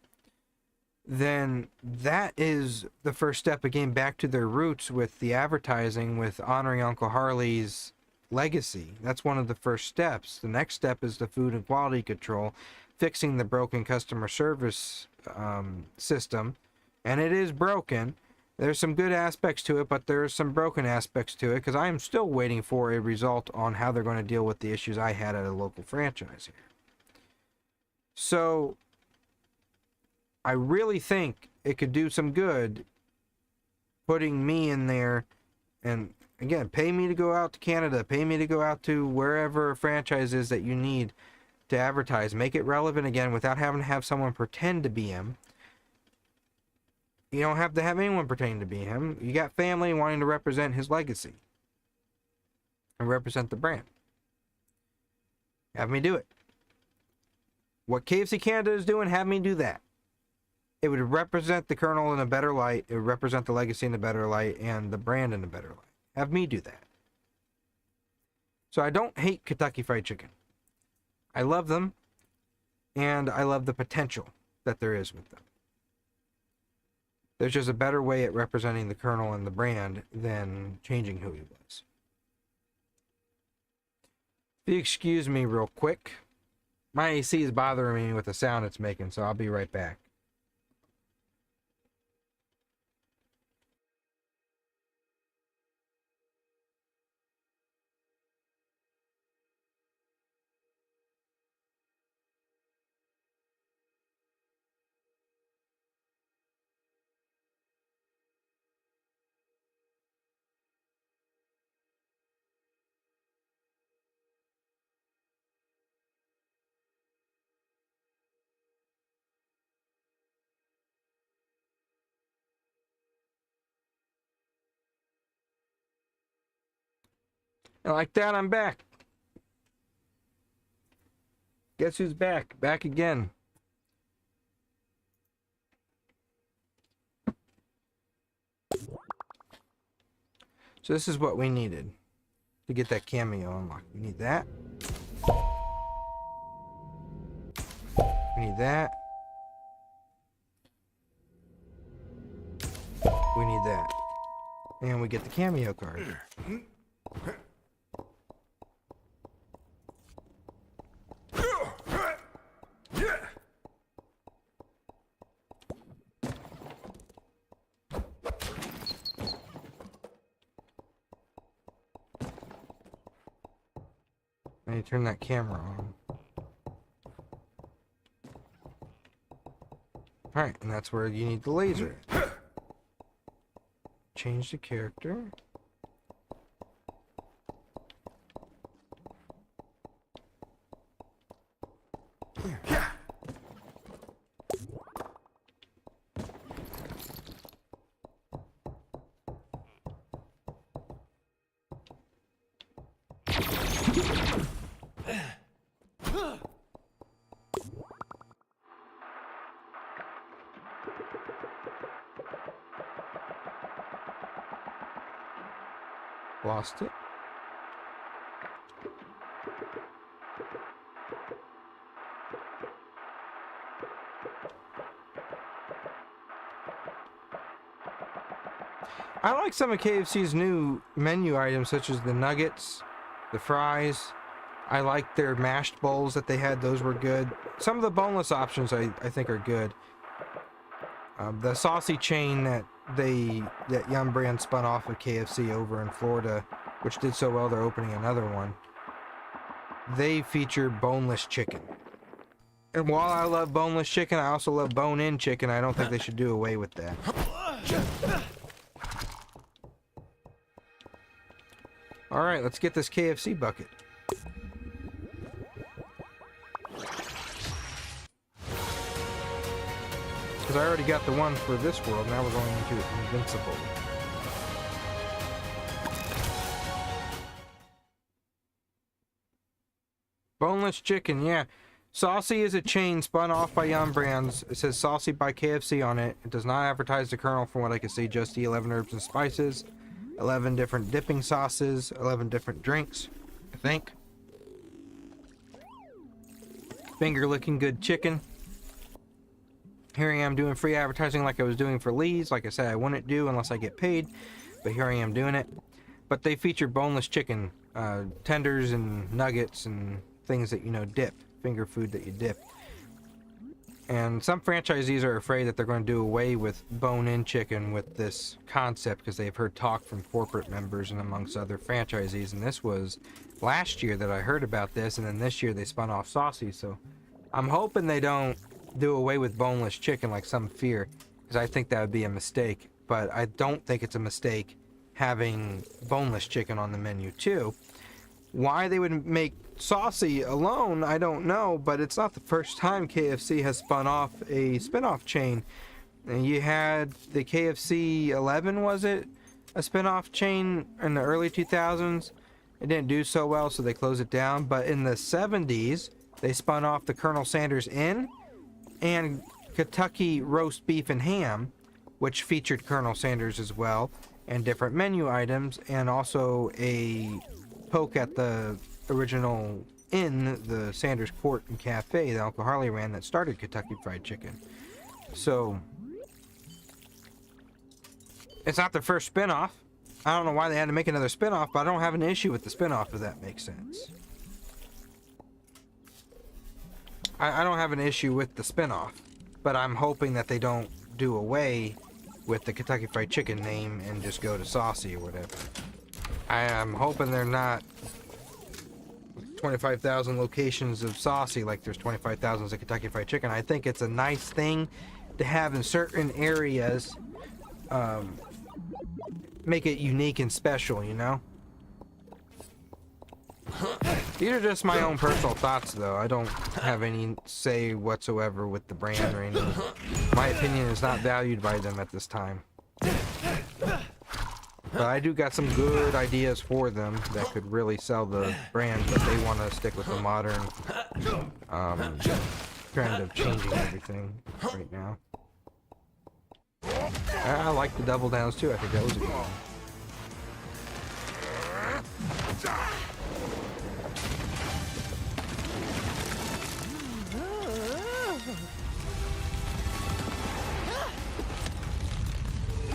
then that is the first step of getting back to their roots with the advertising, with honoring Uncle Harley's legacy. That's one of the first steps. The next step is the food and quality control, fixing the broken customer service system. And it is broken. There's some good aspects to it, but there's some broken aspects to it because I am still waiting for a result on how they're going to deal with the issues I had at a local franchise here. So I really think it could do some good putting me in there, and again, pay me to go out to Canada, pay me to go out to wherever a franchise is that you need to advertise, make it relevant again without having to have someone pretend to be him. You don't have to have anyone pretending to be him. You got family wanting to represent his legacy and represent the brand. Have me do it. What KFC Canada is doing, have me do that. It would represent the Colonel in a better light. It would represent the legacy in a better light and the brand in a better light. Have me do that. So I don't hate Kentucky Fried Chicken. I love them, and I love the potential that there is with them. There's just a better way at representing the Colonel and the brand than changing who he was. If you excuse me real quick, my AC is bothering me with the sound it's making, so I'll be right back. And like that, I'm back. Guess who's back? Back again. So this is what we needed to get that cameo unlocked. We need that. We need that. We need that. And we get the cameo card. I need to turn that camera on. Alright, and that's where you need the laser. Change the character. Lost it. I like some of KFC's new menu items, such as the nuggets, the fries. I like their mashed bowls that they had; those were good. Some of the boneless options I think are good. The saucy chain that Yum Brand spun off of KFC over in Florida, which did so well, they're opening another one. They feature boneless chicken. And while I love boneless chicken, I also love bone-in chicken. I don't think they should do away with that. Alright, let's get this KFC bucket. Because I already got the one for this world, now we're going into Invincible. boneless chicken, yeah. Saucy is a chain spun off by Yum Brands. It says Saucy by KFC on it. It does not advertise the kernel from what I can see, just the 11 herbs and spices, 11 different dipping sauces, 11 different drinks, I think. Finger licking good chicken. Here I am doing free advertising like I was doing for Lee's. Like I said, I wouldn't do unless I get paid, but here I am doing it. But they feature boneless chicken, tenders and nuggets and things that, you know, dip. Finger food that you dip. And some franchisees are afraid that they're going to do away with bone-in chicken with this concept because they've heard talk from corporate members and amongst other franchisees. And this was last year that I heard about this, and then this year they spun off Saucy. So I'm hoping they don't do away with boneless chicken like some fear, because I think that would be a mistake. But I don't think it's a mistake having boneless chicken on the menu too. Why they would make Saucy alone, I don't know, but it's not the first time KFC has spun off a spin-off chain. And you had the KFC 11, was it? A spin-off chain in the early 2000s. It didn't do so well, so they closed it down. But in the 70s, they spun off the Colonel Sanders Inn and Kentucky Roast Beef and Ham, which featured Colonel Sanders as well, and different menu items, and also a poke at the original inn, the Sanders Court and Cafe that Uncle Harley ran that started Kentucky Fried Chicken. So it's not the first spinoff. I don't know why they had to make another spinoff, but I don't have an issue with the spinoff, if that makes sense. I don't have an issue with the spinoff, but I'm hoping that they don't do away with the Kentucky Fried Chicken name and just go to Saucy or whatever. I am hoping they're not 25,000 locations of Saucy like there's 25,000 of Kentucky Fried Chicken. I think it's a nice thing to have in certain areas, make it unique and special, you know? These are just my own personal thoughts, though. I don't have any say whatsoever with the brand or anything. My opinion is not valued by them at this time. But I do got some good ideas for them that could really sell the brand, but they want to stick with the modern trend of changing everything right now. I like the double downs too. I think that was a good one.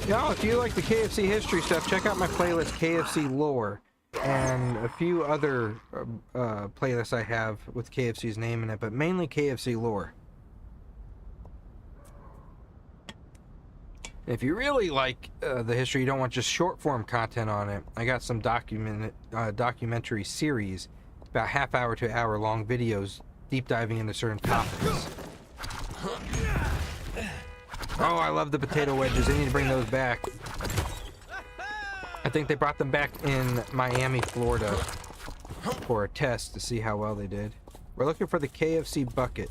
Y'all, if you like the KFC history stuff, check out my playlist KFC Lore and a few other playlists I have with KFC's name in it, but mainly KFC Lore. If you really like the history, you don't want just short form content on it, I got some documentary series, about half hour to hour long videos deep diving into certain topics. Oh, I love the potato wedges. They need to bring those back. I think they brought them back in Miami, Florida for a test to see how well they did. We're looking for the KFC bucket.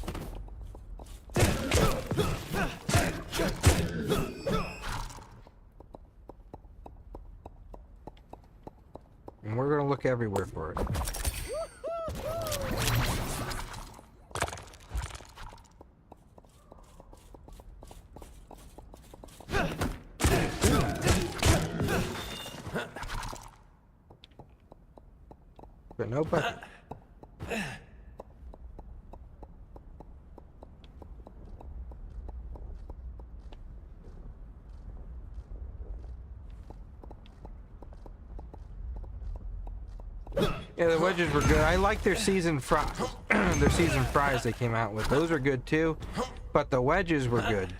And we're gonna look everywhere for it. But no bucket. Yeah, the wedges were good. I like their seasoned fries they came out with. Those are good too, but the wedges were good.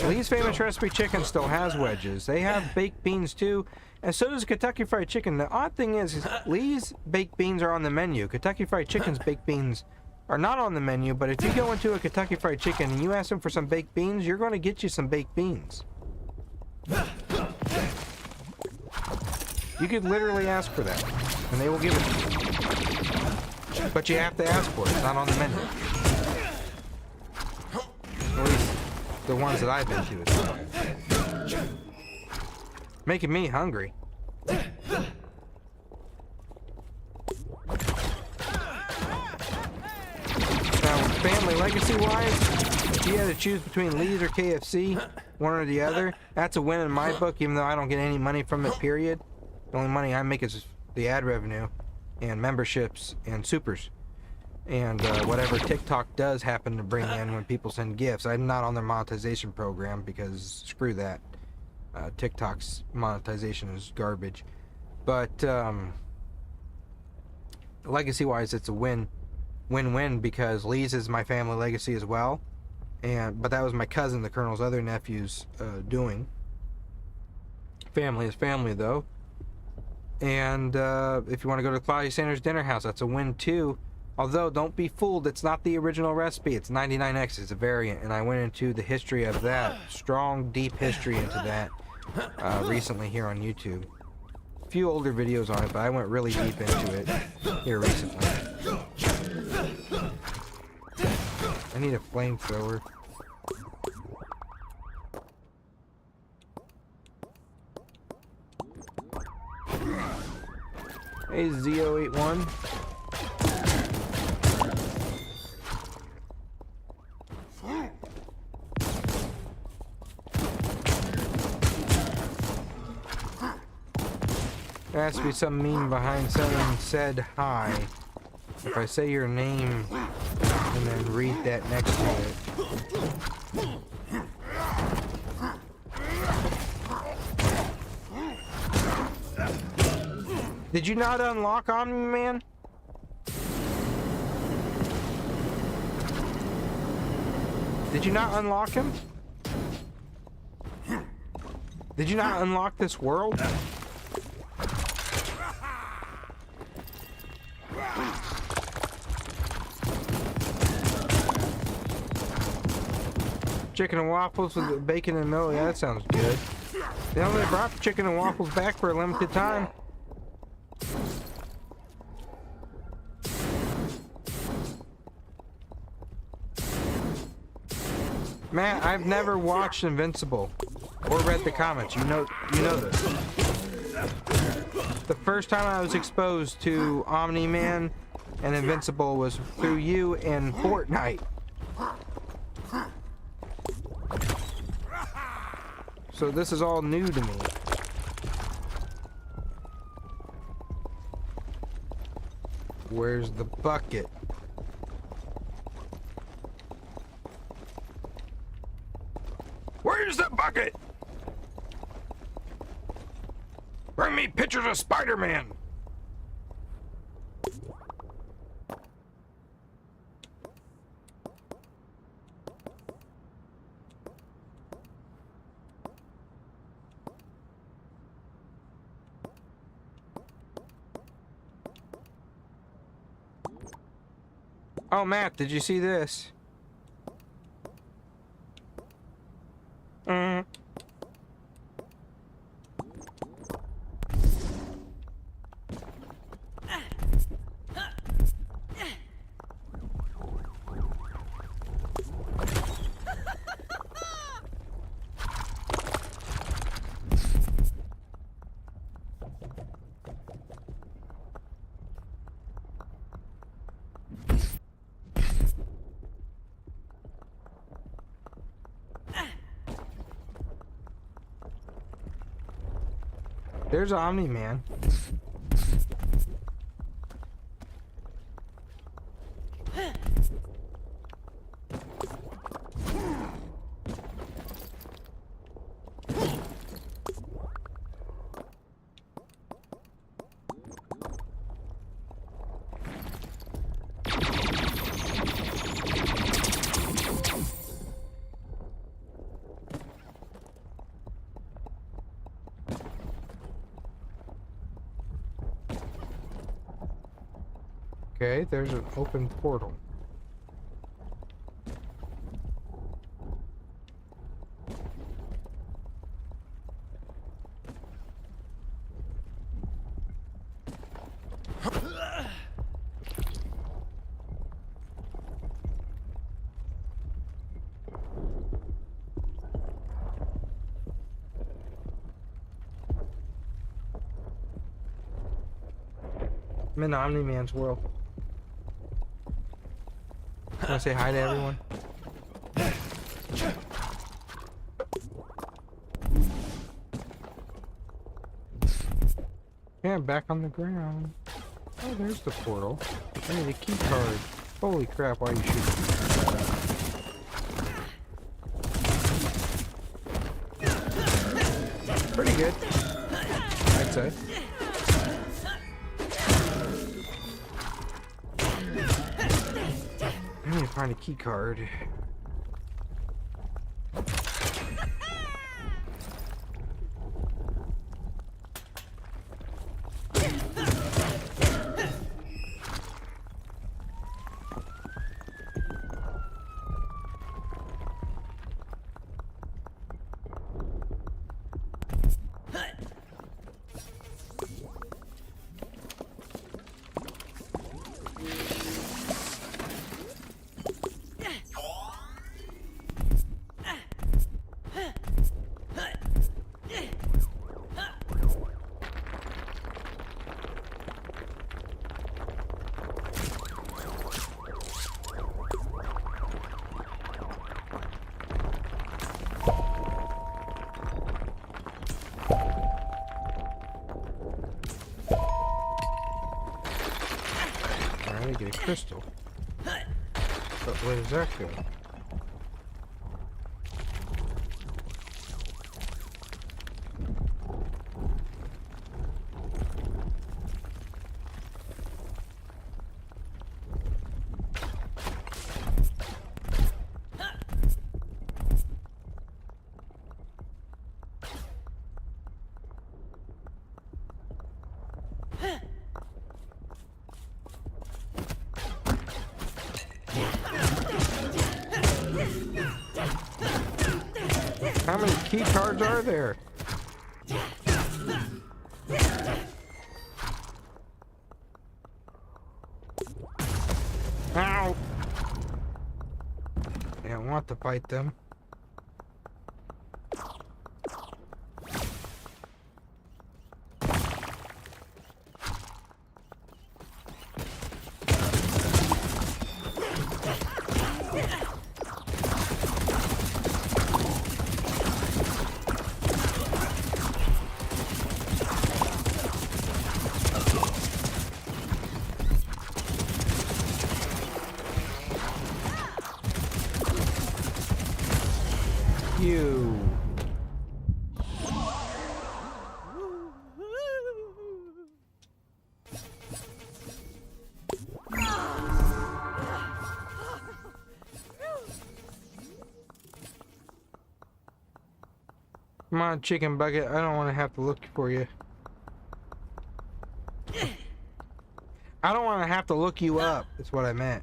Lee's Famous Recipe Chicken still has wedges. They have baked beans too, and so does Kentucky Fried Chicken. The odd thing is Lee's baked beans are on the menu. Kentucky Fried Chicken's baked beans are not on the menu, but if you go into a Kentucky Fried Chicken and you ask them for some baked beans, you're going to get you some baked beans. You could literally ask for that, and they will give it to you. But you have to ask for it. It's not on the menu. At least the ones that I've been to. It's not. Making me hungry. legacy-wise, if you had to choose between Lee's or KFC, one or the other, that's a win in my book, even though I don't get any money from it, period. The only money I make is the ad revenue and memberships and supers. And whatever TikTok does happen to bring in when people send gifts. I'm not on their monetization program because screw that. TikTok's monetization is garbage. But legacy-wise, it's a win-win because Lee's is my family legacy as well. But that was my cousin, the Colonel's other nephew's doing. Family is family, though. And if you want to go to Claudia Sanders' dinner house, that's a win too. Although, don't be fooled, it's not the original recipe. It's 99X, it's a variant. And I went into the history of that, strong, deep history into that recently here on YouTube. A few older videos on it, but I went really deep into it here recently. I need a flamethrower. Hey, Z081. There has to be some meme behind someone said hi. If I say your name and then read that next to it. Did you not unlock on me, man? Did you not unlock him? Did you not unlock this world? Chicken and waffles with bacon and milk. Yeah, that sounds good. They only brought chicken and waffles back for a limited time. Matt, I've never watched Invincible or read the comics. You know this. The first time I was exposed to Omni-Man and Invincible was through you and Fortnite. So this is all new to me. Where's the bucket? Where's the bucket? Bring me pictures of Spider-Man. Oh, Matt, did you see this? There's Omni-Man. Okay, there's an open portal. I'm in Omni-Man's world. Want to say hi to everyone? Yeah, back on the ground. Oh, there's the portal. I need a key card. Holy crap, why are you shooting? Pretty good, I'd say. I need to find a key card. Alright, get a crystal. But where does that go? How many key cards are there? Ow! I don't want to fight them. You. Come on, chicken bucket. I don't want to have to look for you. I don't want to have to look you up. That's what I meant.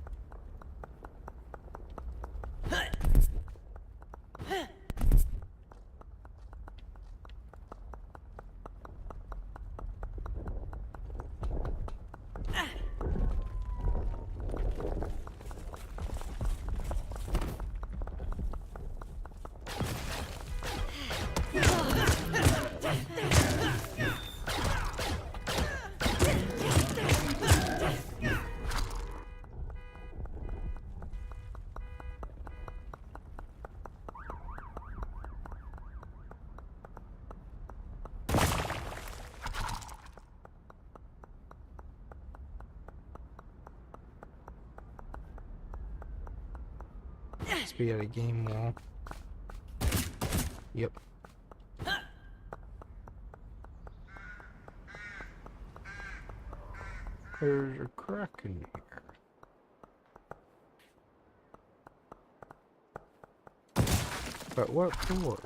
Must be at a game wall. Yep. There's a crack in here. But what for?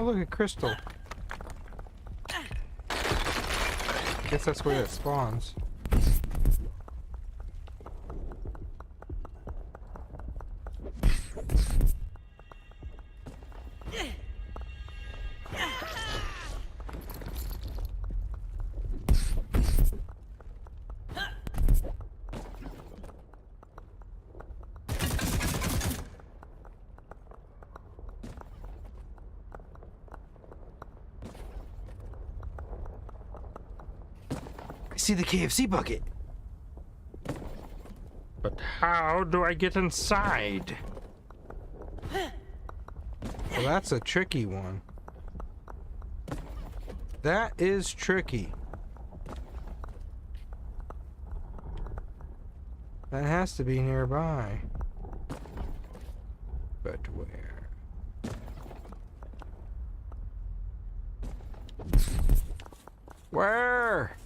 look at Crystal. Guess that's where it spawns. I see the KFC bucket. But how do I get inside? Well, that's a tricky one. That is tricky. That has to be nearby. But where? Where?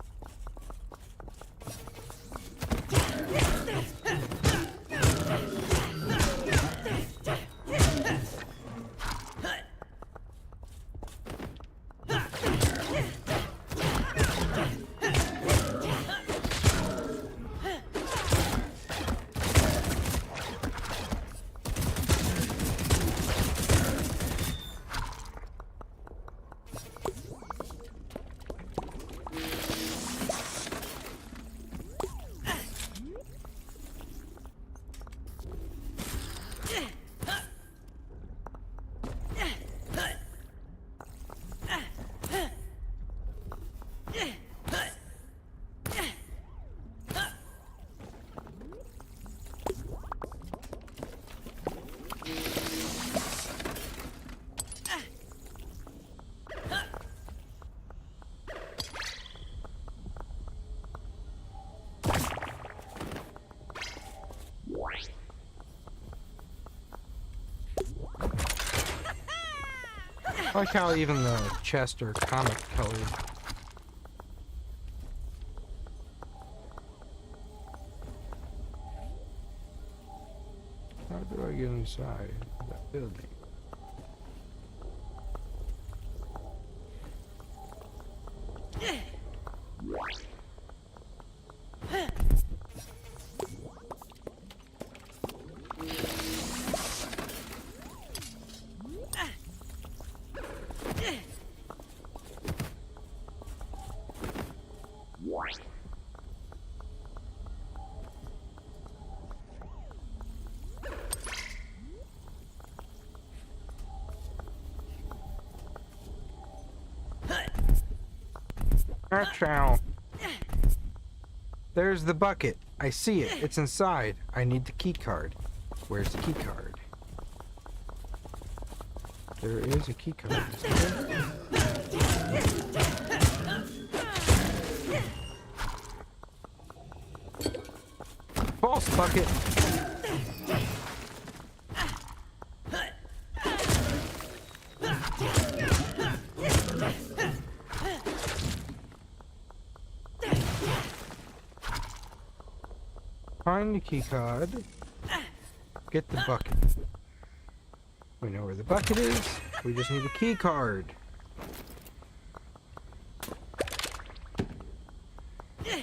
I like how even the chests are comic colored. How do I get inside that building? Chow. There's the bucket. I see it. It's inside. I need the key card. Where's the key card? There is a key card. False bucket. Find the key card. Get the bucket. We know where the bucket is. We just need a key card. You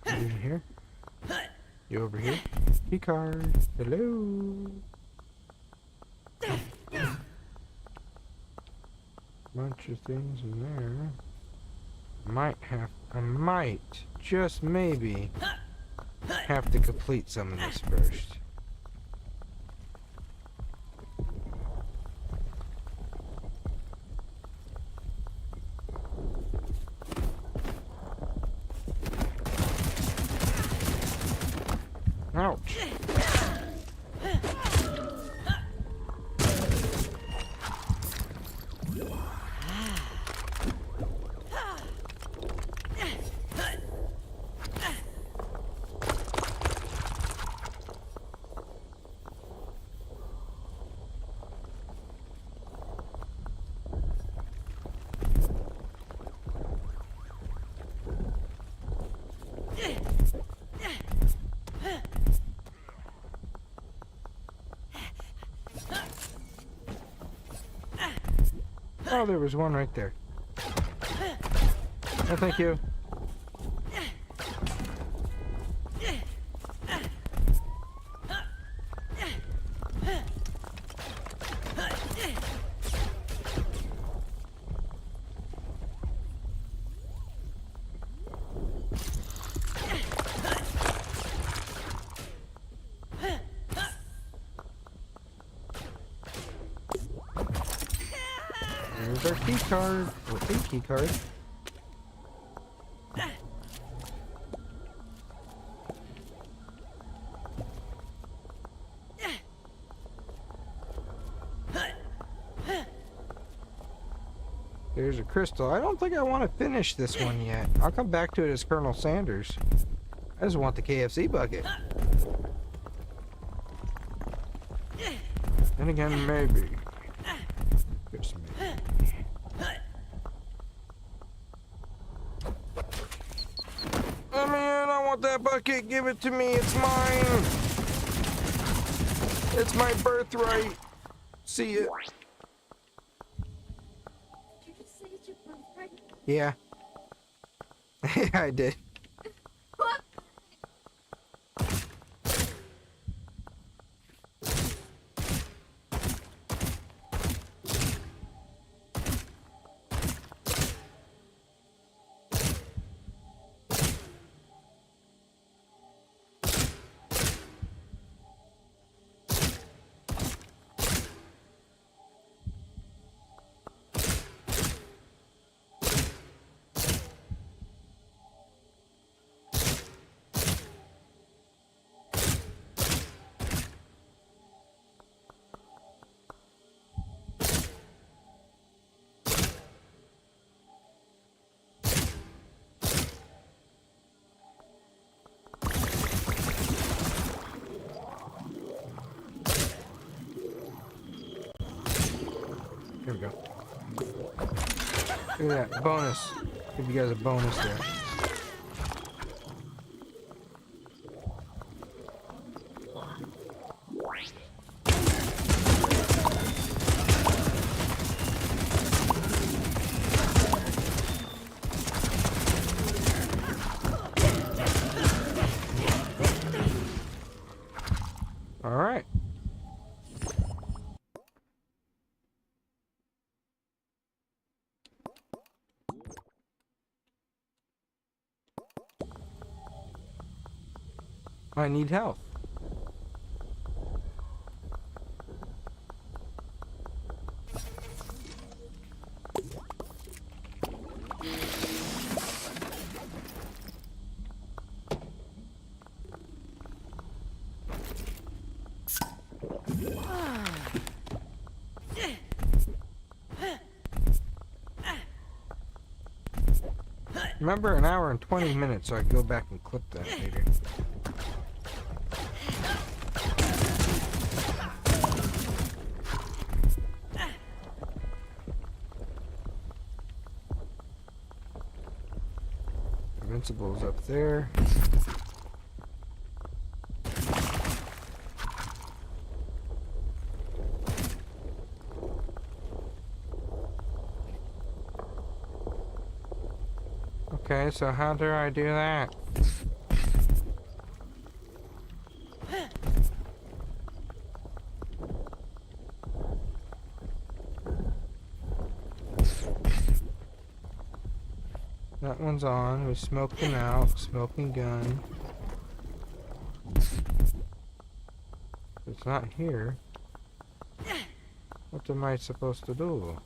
in here? You over here? Key card. Hello. Bunch of things in there. I might, just maybe, have to complete some of this first. Ouch. Oh, there was one right there. Oh, thank you. There's our key card. Or a key card. There's a crystal. I don't think I want to finish this one yet. I'll come back to it as Colonel Sanders. I just want the KFC bucket. Then again, maybe. Just maybe. Let me in. I want that bucket. Give it to me. It's mine. It's my birthright. See it. Did you just say it's your birthright? Yeah. Yeah, I did. What? Here we go. Look at that. Bonus. Give you guys a bonus there. All right. I need help. Remember, an hour and 20 minutes, so I can go back and clip that later. Invincible's up there. Okay, so how do I do that? That one's on. We smoked him out. Smoking gun. It's not here. What am I supposed to do?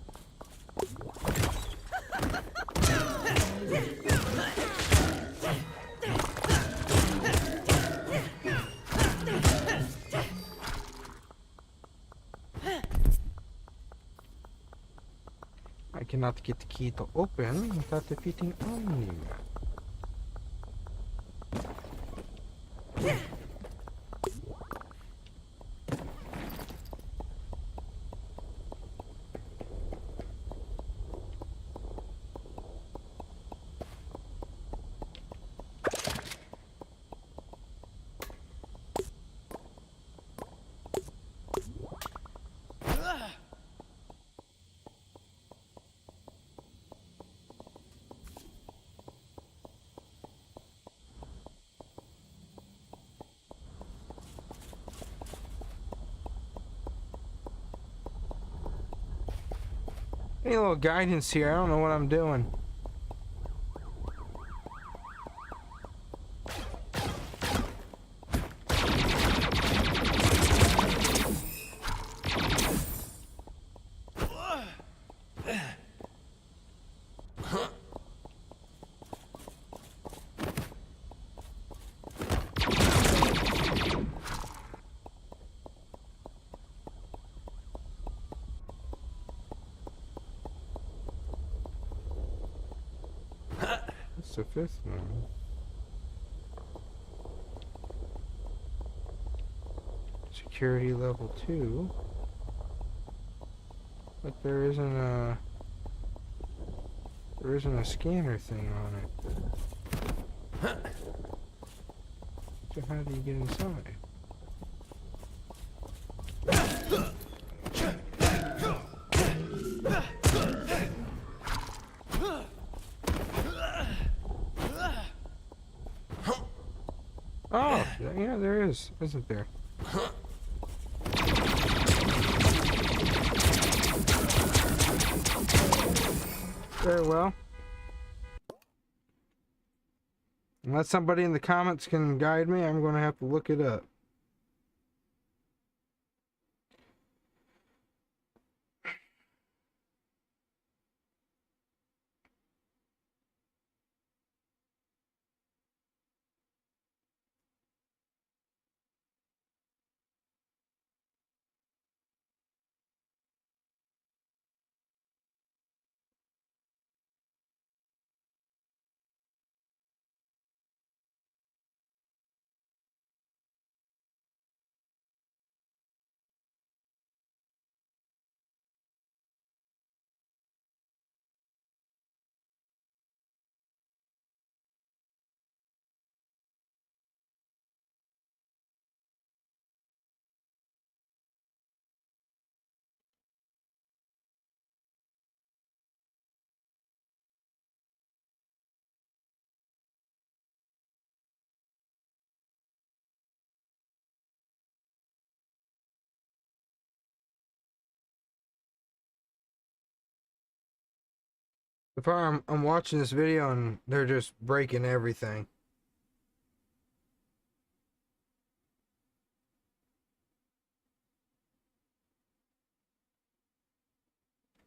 I cannot get the key to open without defeating Omni. Any little guidance here? I don't know what I'm doing. That's the fifth one. Security level 2. But there isn't a scanner thing on it. So how do you get inside? Oh, yeah, there is, isn't there? Very well. Unless somebody in the comments can guide me, I'm going to have to look it up. If I'm watching this video and they're just breaking everything.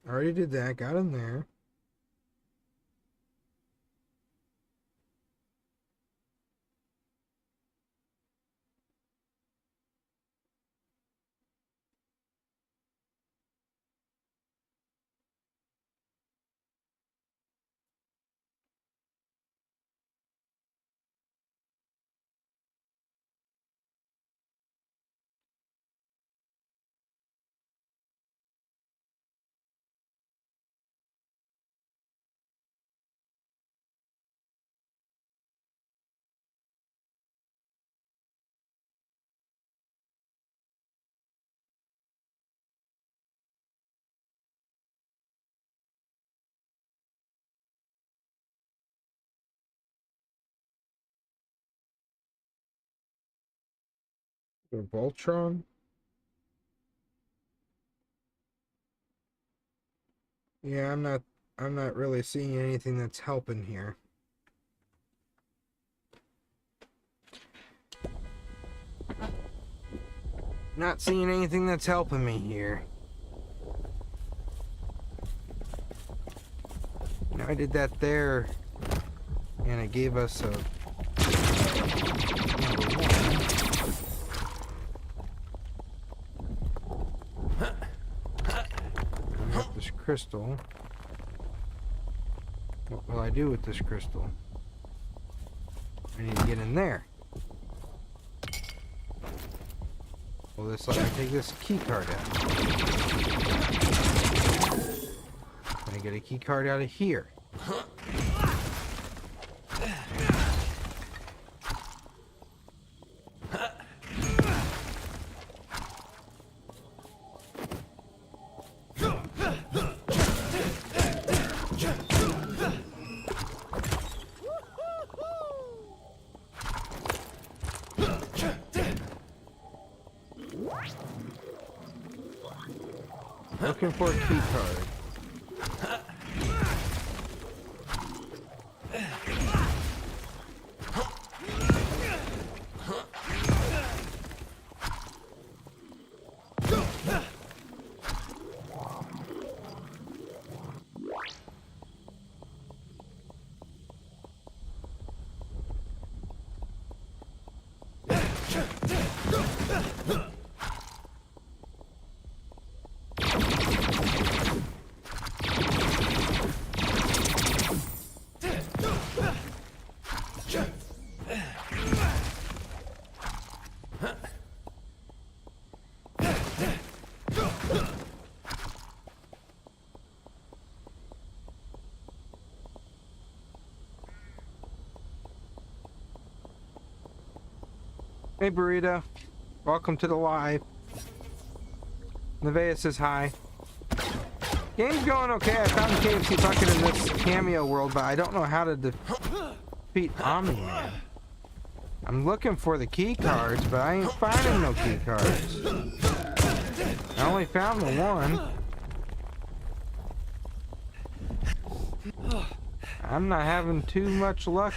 I already did that, got in there. The Voltron? Yeah, I'm not really seeing anything that's helping here. Not seeing anything that's helping me here. Now I did that there, and it gave us a number 1. I got this crystal. What will I do with this crystal? I need to get in there. Will this let me take this key card out? Can I get a key card out of here? Looking for a key card. Hey Burrito, welcome to the live. Nevaeh says hi. Game's going okay. I found the KFC bucket in this cameo world, but I don't know how to defeat Omni-Man. I'm looking for the key cards, but I ain't finding no key cards. I only found the one. I'm not having too much luck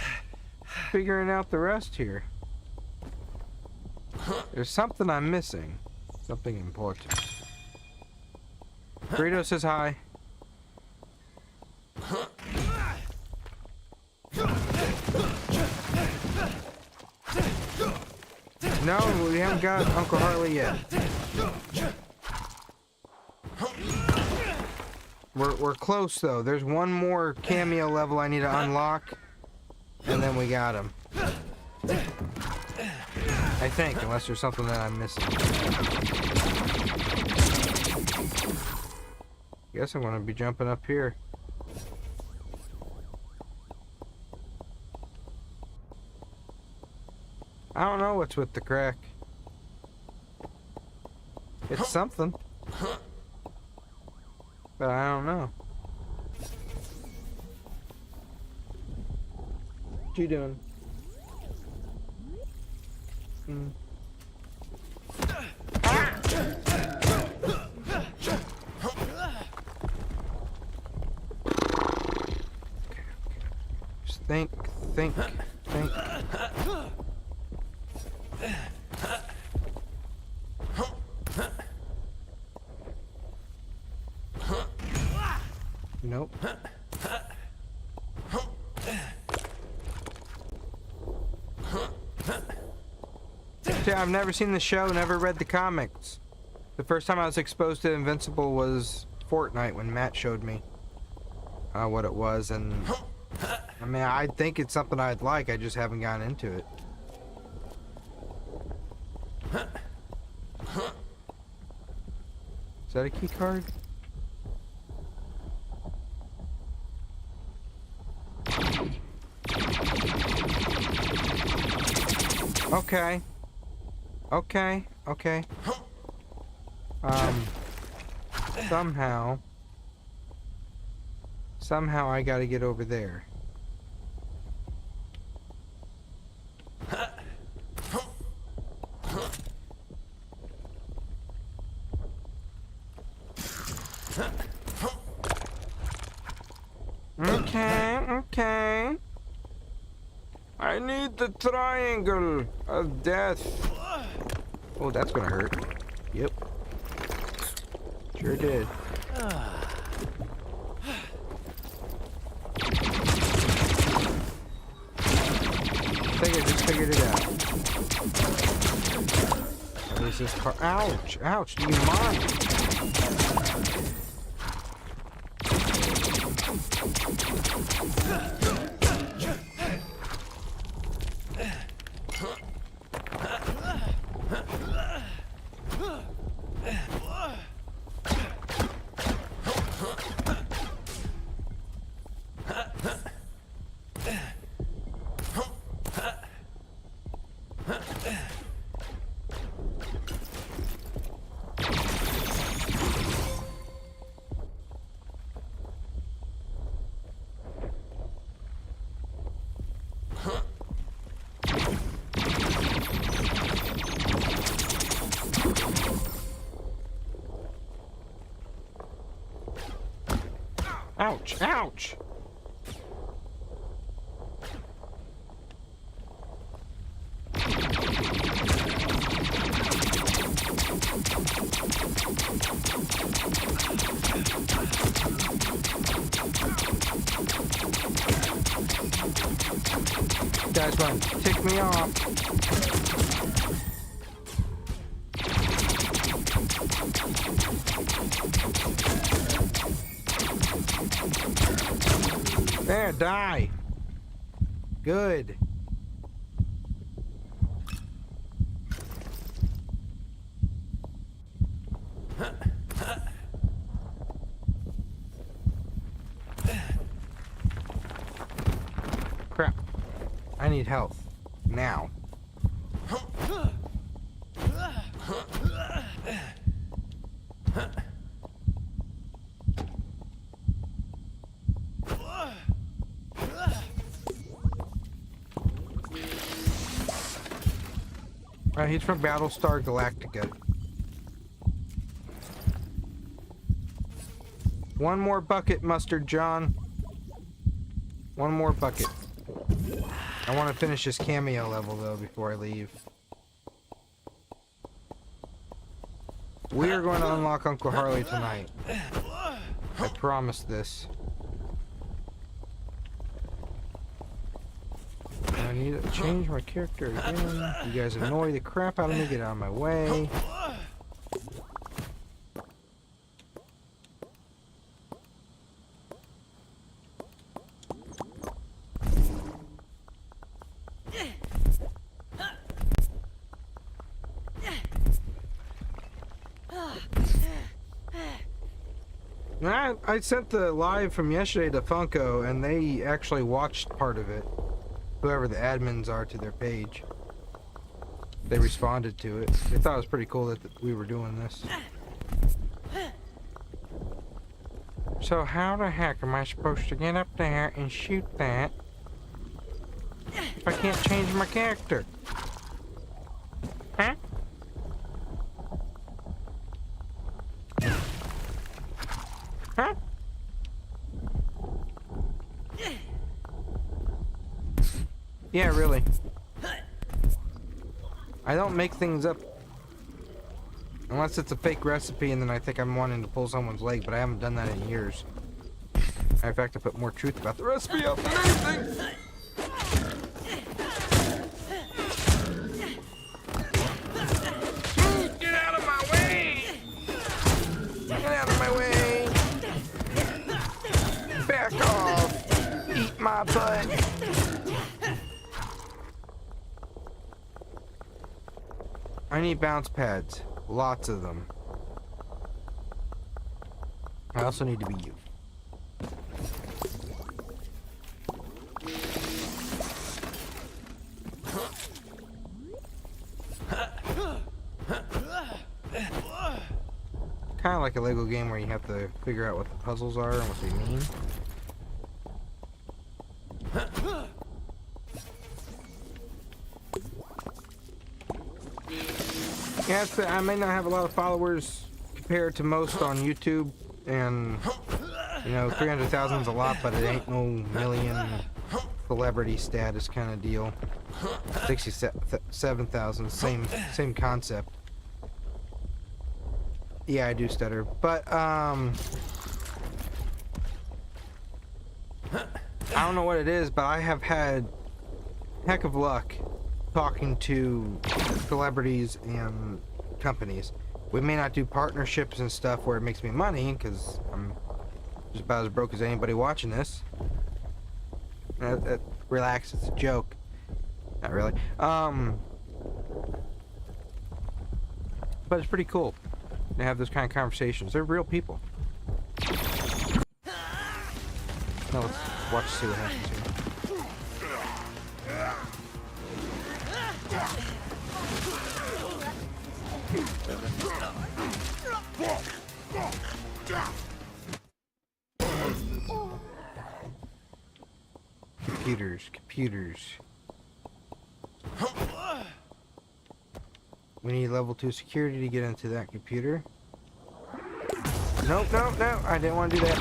figuring out the rest here. There's something I'm missing. Something important. Burrito says hi. No, we haven't got Uncle Harley yet. We're close though. There's one more cameo level I need to unlock, and then we got him. I think, unless there's something that I'm missing. Guess I'm gonna be jumping up here. I don't know what's with the crack. It's something. But I don't know. What you doing? Just think. Nope. Yeah, I've never seen the show, never read the comics. The first time I was exposed to Invincible was Fortnite when Matt showed me what it was, and I mean, I think it's something I'd like, I just haven't gotten into it. Is that a key card? Okay. Somehow I gotta get over there. Okay. I need the triangle of death. Oh, that's gonna hurt. Yep. Sure did. I think I just figured it out. What is this part? Ouch! Ouch! Do you mind? Ouch! Ouch! You guys want to tick me off? Yeah, die. Good. Crap. I need health. Now. He's from Battlestar Galactica. One more bucket, Mustard John. One more bucket. I want to finish this cameo level, though, before I leave. We are going to unlock Uncle Harley tonight. I promise this. I need to change my character again. You guys annoy the crap out of me. Get out of my way. I sent the live from yesterday to Funko, and they actually watched part of it. Whoever the admins are to their page. They responded to it. They thought it was pretty cool that we were doing this. So how the heck am I supposed to get up there and shoot that if I can't change my character? Huh? Huh? Yeah, really. I don't make things up unless it's a fake recipe and then I think I'm wanting to pull someone's leg, but I haven't done that in years. In fact, I put more truth about the recipe up than anything. Get out of my way! Get out of my way! Back off! Eat my butt! I need bounce pads. Lots of them. I also need to be you. Kind of like a Lego game where you have to figure out what the puzzles are and what they mean. Yeah, I may not have a lot of followers compared to most on YouTube, and you know, 300,000 is a lot, but it ain't no million celebrity status kind of deal. 67,000, same concept. Yeah, I do stutter, but I don't know what it is, but I have had heck of luck talking to celebrities and companies. We may not do partnerships and stuff where it makes me money, because I'm just about as broke as anybody watching this. Relax, it's a joke. Not really. But it's pretty cool to have those kind of conversations. They're real people. Now let's watch, see what happens here. Computers. We need level 2 security to get into that computer. Nope, no, I didn't want to do that.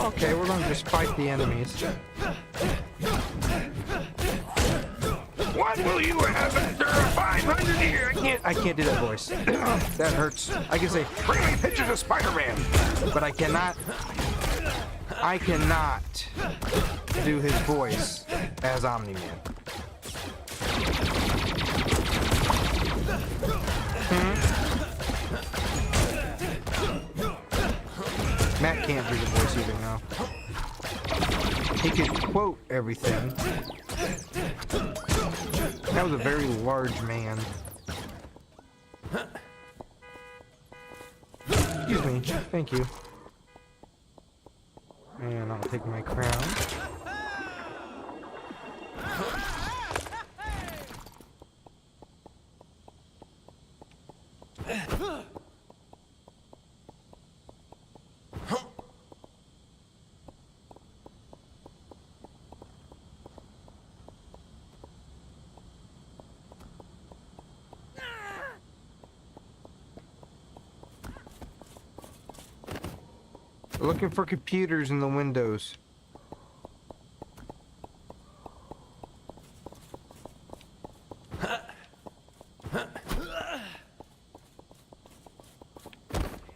Okay, we're going to just fight the enemies. What will you have after 500 years? I can't do that voice. That hurts. I can say, bring me pictures of Spider-Man, but I cannot do his voice as Omni-Man. Matt can't do the voice either now. He could quote everything. That was a very large man. Excuse me. Thank you. And I'll take my crown. We're looking for computers in the windows.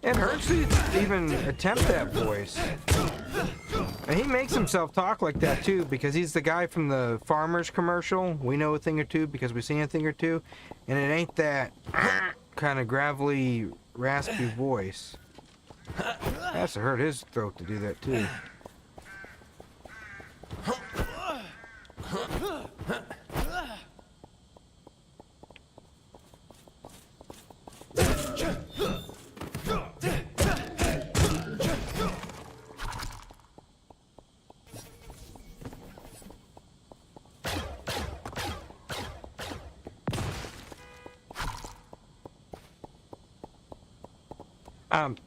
It hurts to even attempt that voice. And he makes himself talk like that too, because he's the guy from the Farmers commercial. We know a thing or two because we've seen a thing or two. And it ain't that kind of gravelly, raspy voice. Has to hurt his throat to do that too.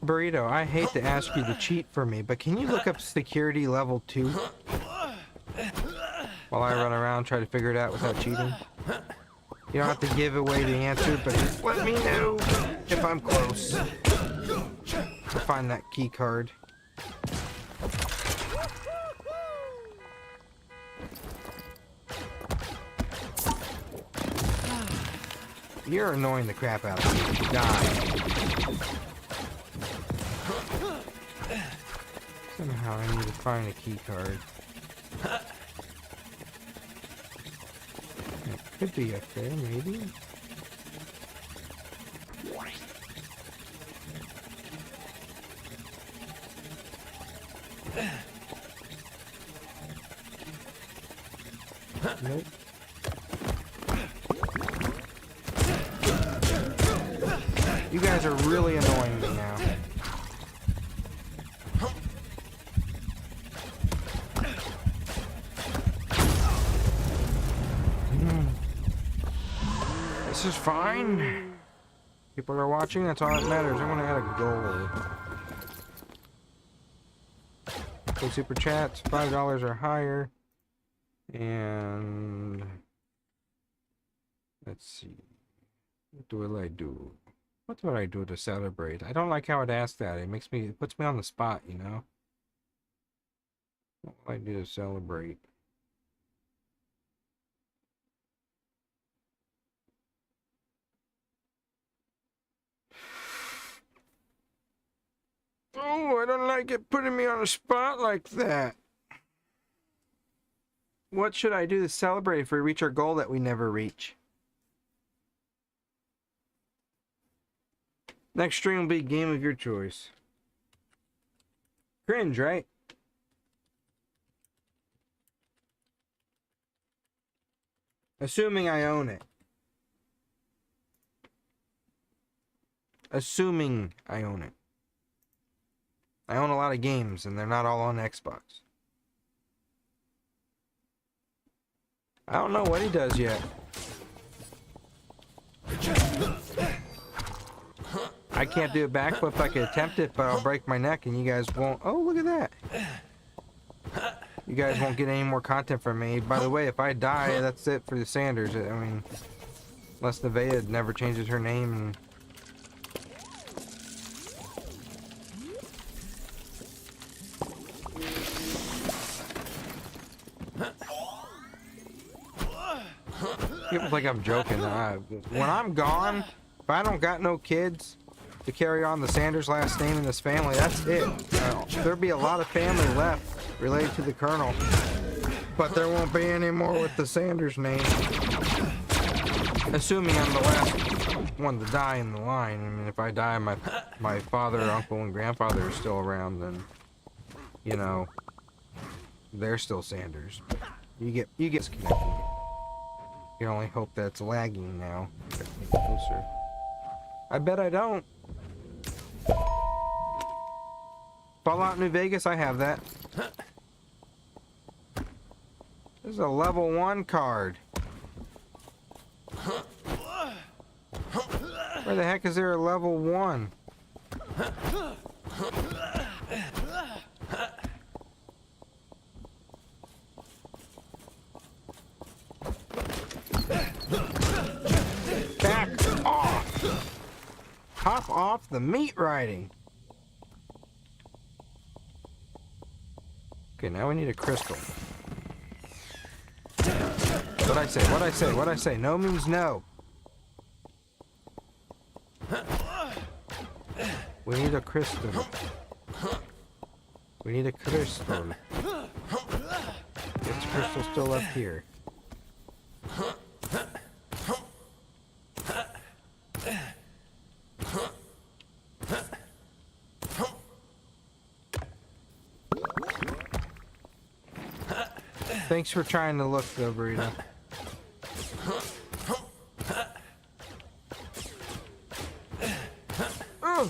Burrito, I hate to ask you to cheat for me, but can you look up security level 2? While I run around try to figure it out without cheating. You don't have to give away the answer, but just let me know if I'm close. To find that key card. You're annoying the crap out of me. Die. Somehow I need to find a key card. It could be up there, maybe. Nope. You guys are really annoying me now. This is fine. People are watching, that's all that matters. I'm gonna add a goal. Okay, super chats, $5 or higher. And let's see. What will I do? What do I do to celebrate? I don't like how it asks that. It puts me on the spot, you know? What will I do to celebrate? Oh, I don't like it putting me on a spot like that. What should I do to celebrate if we reach our goal that we never reach? Next stream will be game of your choice. Cringe, right? Assuming I own it. Assuming I own it. I own a lot of games, and they're not all on Xbox. I don't know what he does yet. I can't do a backflip. I could attempt it, but I'll break my neck, and you guys won't. Oh, look at that. You guys won't get any more content from me. By the way, if I die, that's it for the Sanders. I mean, unless Nevaeh never changes her name and... People think I'm joking. When I'm gone, if I don't got no kids to carry on the Sanders last name in this family, that's it. There'll be a lot of family left related to the Colonel, but there won't be any more with the Sanders name. Assuming I'm the last one to die in the line. I mean, if I die, my father, uncle, and grandfather are still around, then, you know, they're still Sanders. You get disconnected. You can only hope that it's lagging now. Closer. I bet I don't. Fallout New Vegas, I have that. This is a level 1 card. Where the heck is there a level 1? Back off! Hop off the meat riding. Okay, now we need a crystal. What'd I say? What'd I say? What'd I say? No means no. We need a crystal. We need a crystal. This crystal still up here. Thanks for trying to look, though, Burrito. Ooh.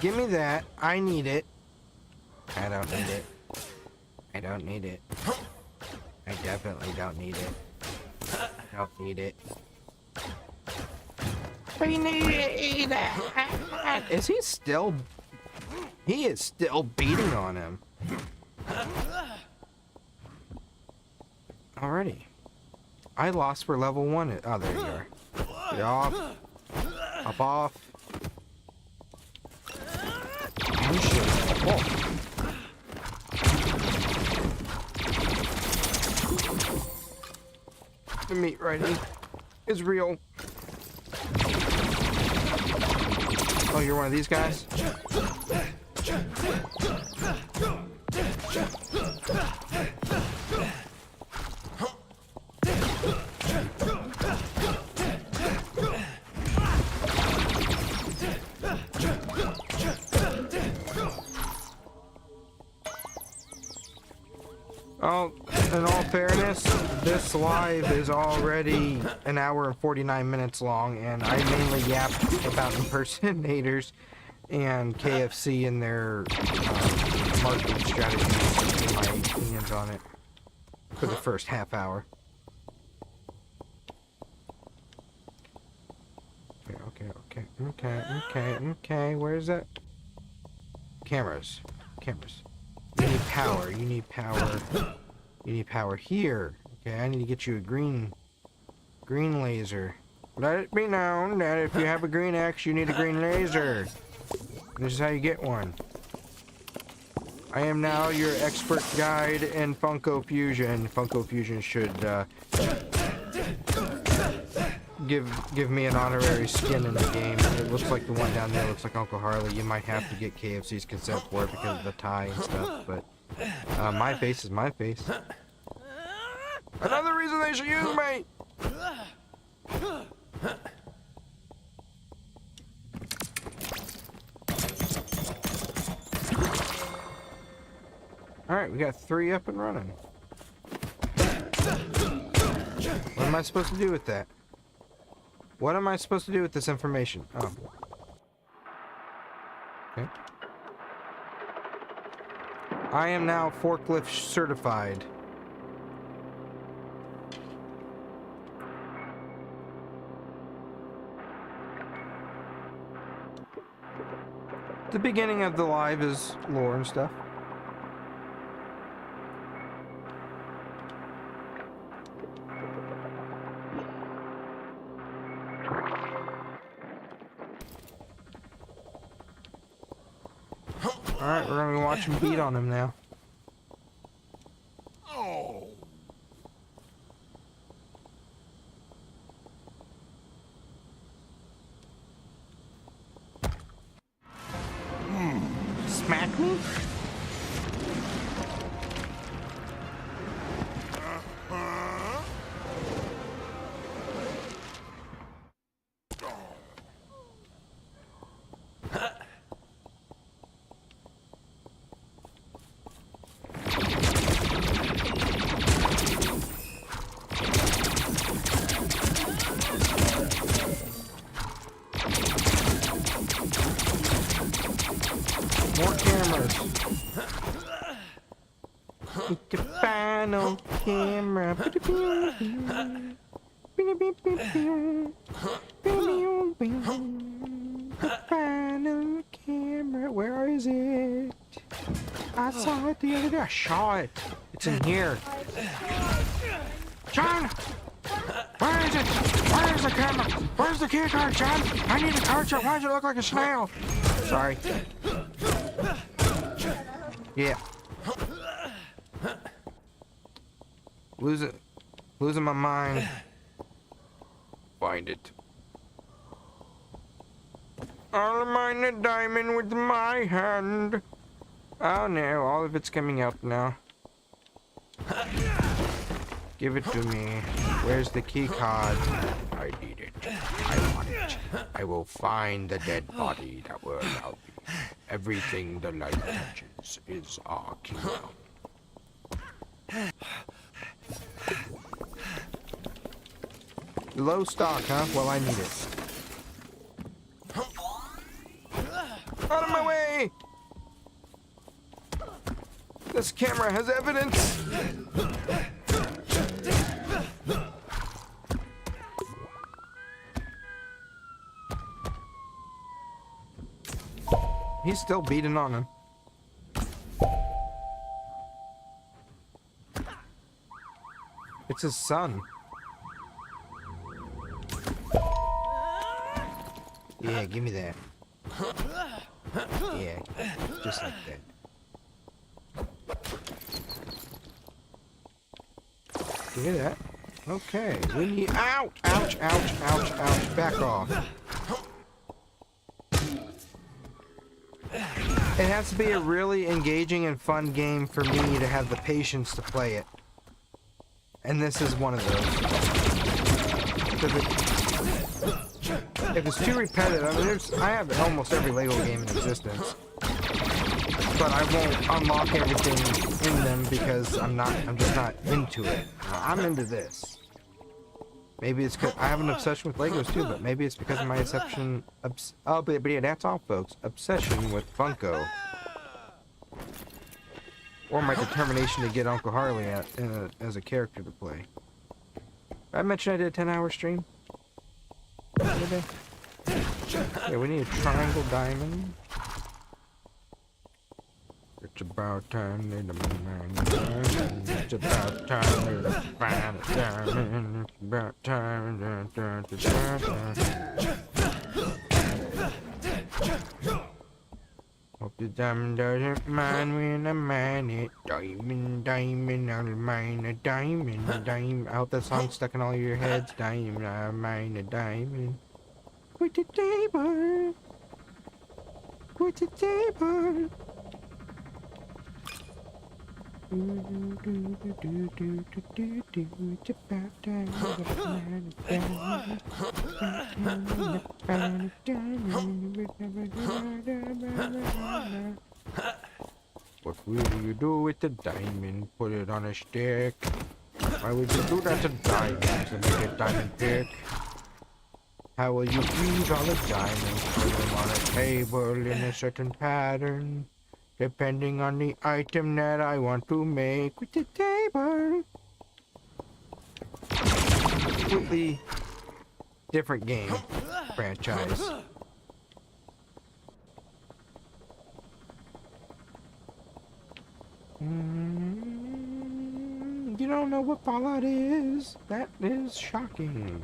Give me that. I need it. I don't need it. I don't need it. I definitely don't need it. I don't need it. We need it. Is he still... He is still beating on him. Alrighty. I lost for level 1. Oh, there you are. Get off. Hop off. You should. Oh. The meat riding is real. Oh, you're one of these guys? Oh, in all fairness, this live is already an hour and 49 minutes long, and I mainly yap about impersonators and KFC and their marketing strategies, in my opinions on it, for the first half hour. Okay, where's that? Cameras. You need power, you need power here. Okay, I need to get you a green laser. Let it be known that if you have a green X, you need a green laser. This is how you get one. I am now your expert guide in Funko Fusion. Funko Fusion should give me an honorary skin in the game. It looks like the one down there looks like Uncle Harley. You might have to get KFC's consent for it because of the tie and stuff, but my face is my face. Another reason they should use me! Alright, we got 3 up and running. What am I supposed to do with that? What am I supposed to do with this information? Oh. Okay. I am now forklift certified. The beginning of the live is lore and stuff. Alright, we're gonna watch him beat on him now. Oh. Smack me? More cameras. It's the final camera. The final camera. Where is it? I saw it the other day. I saw it. It's in here. John! Where is it? Where's the camera? Where's the key card, John? I need a card. Why does it look like a snail? Sorry. Yeah. Losing my mind. Find it. I'll mine the diamond with my hand. Oh no, all of it's coming out now. Give it to me. Where's the key card? I need it. I want it. I will find the dead body that will allow me. Everything the light touches is our kingdom. Low stock, huh? Well, I need it. Out of my way! This camera has evidence! He's still beating on him. It's his son. Yeah, give me that. Yeah, just like that. Give me that. Okay, we need. Ouch! Ouch! Ouch! Ouch! Ouch! Back off. It has to be a really engaging and fun game for me to have the patience to play it. And this is one of those. If it's too repetitive, I mean, I have almost every Lego game in existence. But I won't unlock everything in them because I'm just not into it. I'm into this. Maybe it's because I have an obsession with Legos too, but maybe it's because of my obsession. But yeah, that's all, folks. Obsession with Funko, or my determination to get Uncle Harley as a character to play. Did I mentioned I did a 10-hour stream. Yeah, we need a triangle diamond. It's about time to find a diamond. It's about time to find a diamond. It's about time to hope the diamond doesn't mind when I mine it. Diamond, diamond, I'll mine a diamond, diamond. I hope that song's stuck in all your heads. Diamond, I'll mine a diamond. With the table. With the table. What will you do with the diamond? Put it on a stick. Why would you do that to diamonds and make a diamond pick? How will you fuse all the diamonds? Put them on a table in a certain pattern, depending on the item that I want to make with the table. Completely different game franchise. You don't know what Fallout is? That is shocking.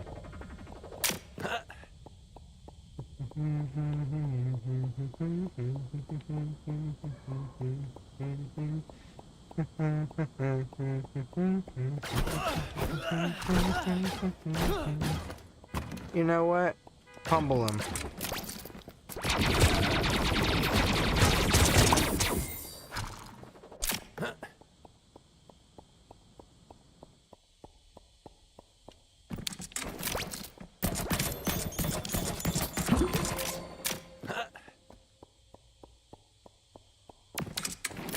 You know what? Humble him.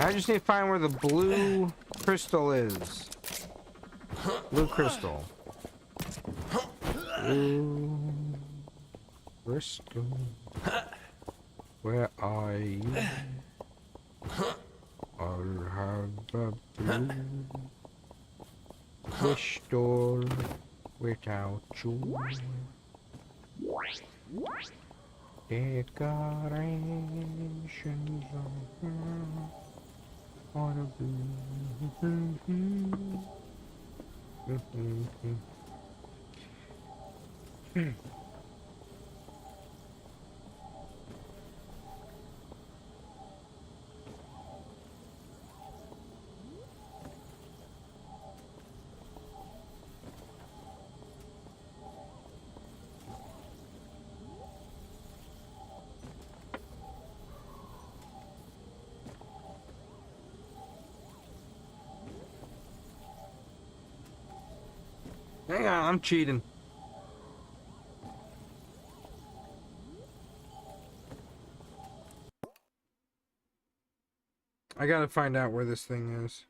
I just need to find where the blue crystal is. Blue crystal. Blue crystal. Where are you? I'll have a blue crystal without you. Decorations on a blue. Hang on, I'm cheating. I gotta find out where this thing is.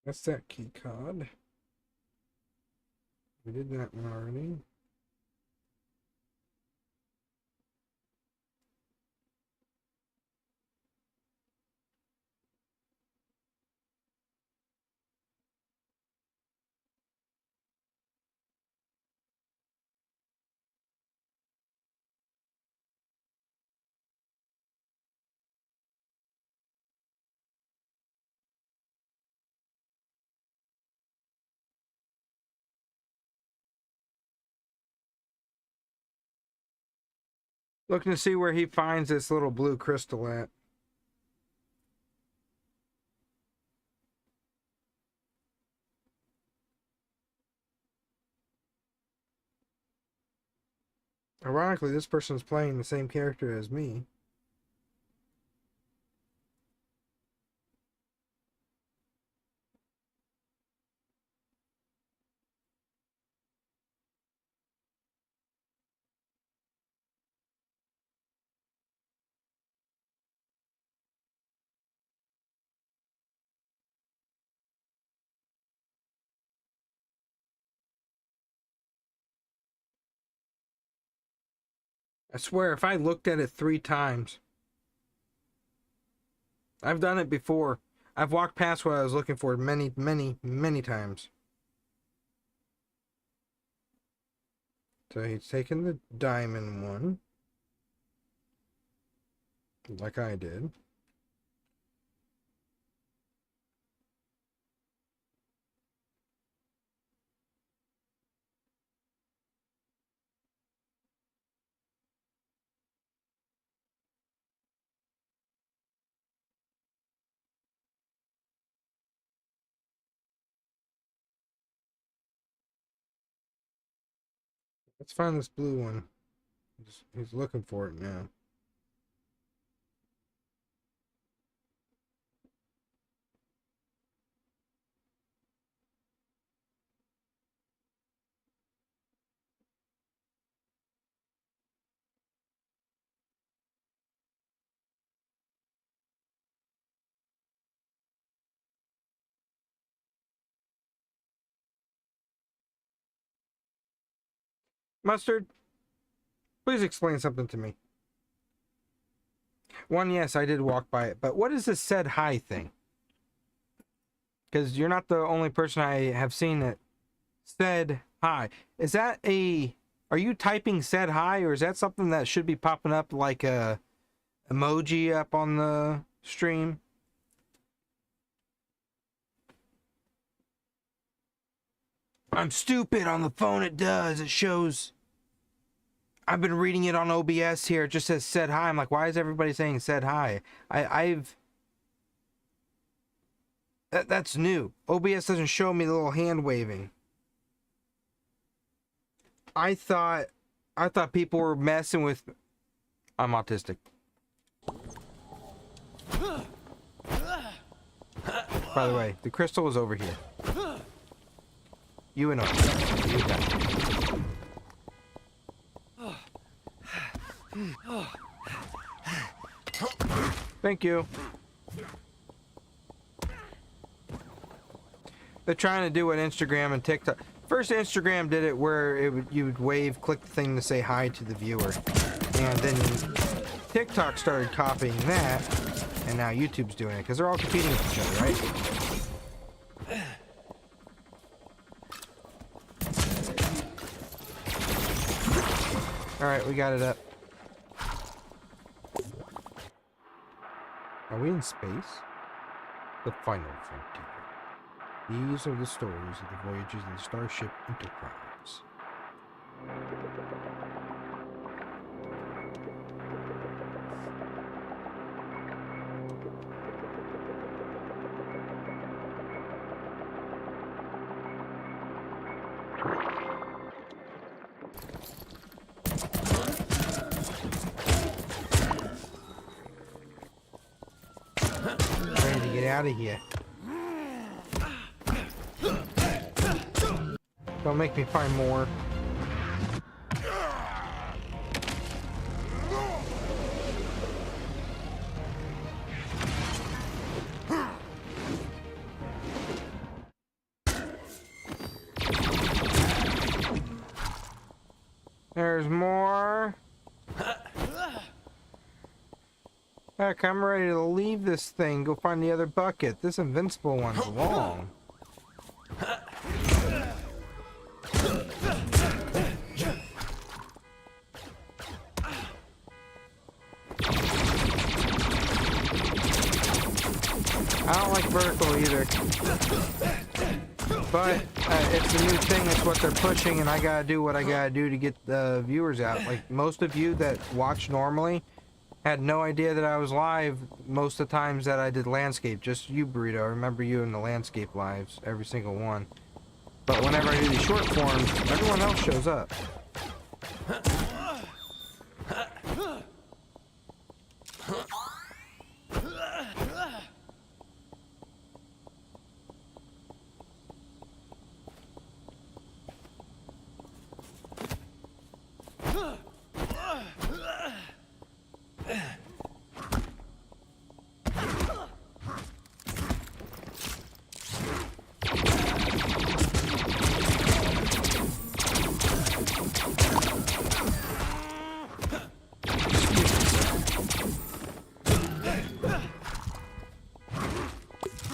That's that key card. We did that one already. Looking to see where he finds this little blue crystal at. Ironically, this person's playing the same character as me. I swear, if I looked at it 3 times, I've done it before. I've walked past what I was looking for many, many, many times. So he's taking the diamond one, like I did. Let's find this blue one. He's looking for it now. Mustard, please explain something to me. One, yes, I did walk by it, but what is this said hi thing? Because you're not the only person I have seen that said hi. Is that a... Are you typing said hi, or is that something that should be popping up like a emoji up on the stream? I'm stupid. On the phone it does. It shows... I've been reading it on OBS here. It just says said hi. I'm like, why is everybody saying said hi? That's new. OBS doesn't show me the little hand waving. I thought people were messing with... I'm autistic. By the way, the crystal is over here. You and I. You got it. Thank you. They're trying to do what Instagram and TikTok. First, Instagram did it where you would wave, click the thing to say hi to the viewer, and then TikTok started copying that, and now YouTube's doing it because they're all competing with each other, right? All right, we got it up. Are we in space? The final frontier. These are the stories of the voyages of the Starship Enterprise. Ready to get out of here. Don't make me find more. There's more. Heck, I'm ready to leave this thing. Go find the other bucket. This invincible one's long. I don't like vertical either. But it's a new thing. It's what they're pushing, and I gotta do what I gotta do to get the viewers out. Like, most of you that watch normally had no idea that I was live most of the times that I did landscape. Just you, Burrito. I remember you in the landscape lives, every single one. But whenever I do these short forms, everyone else shows up.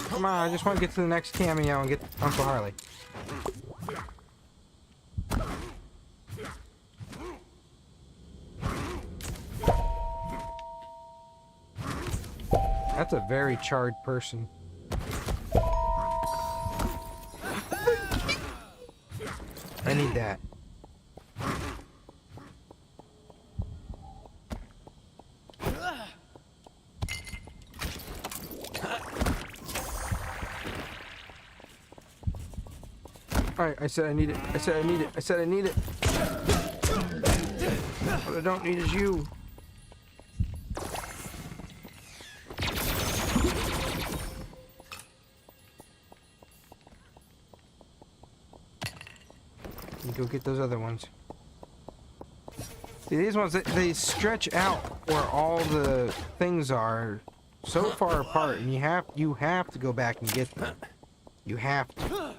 Come on, I just want to get to the next cameo and get Uncle Harley. That's a very charred person. I need that. Alright, I said I need it. I said I need it. I said I need it. What I don't need is you. You go get those other ones. See, these ones, they stretch out where all the things are so far apart, and you have to go back and get them. You have to.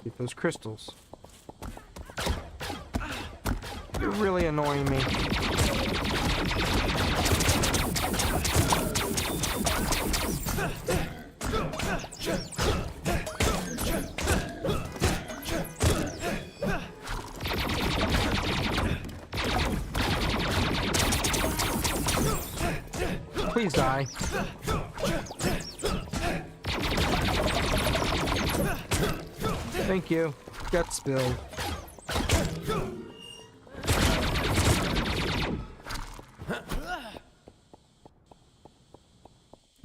Get those crystals. You're really annoying me. Please die. Thank you. Got spilled.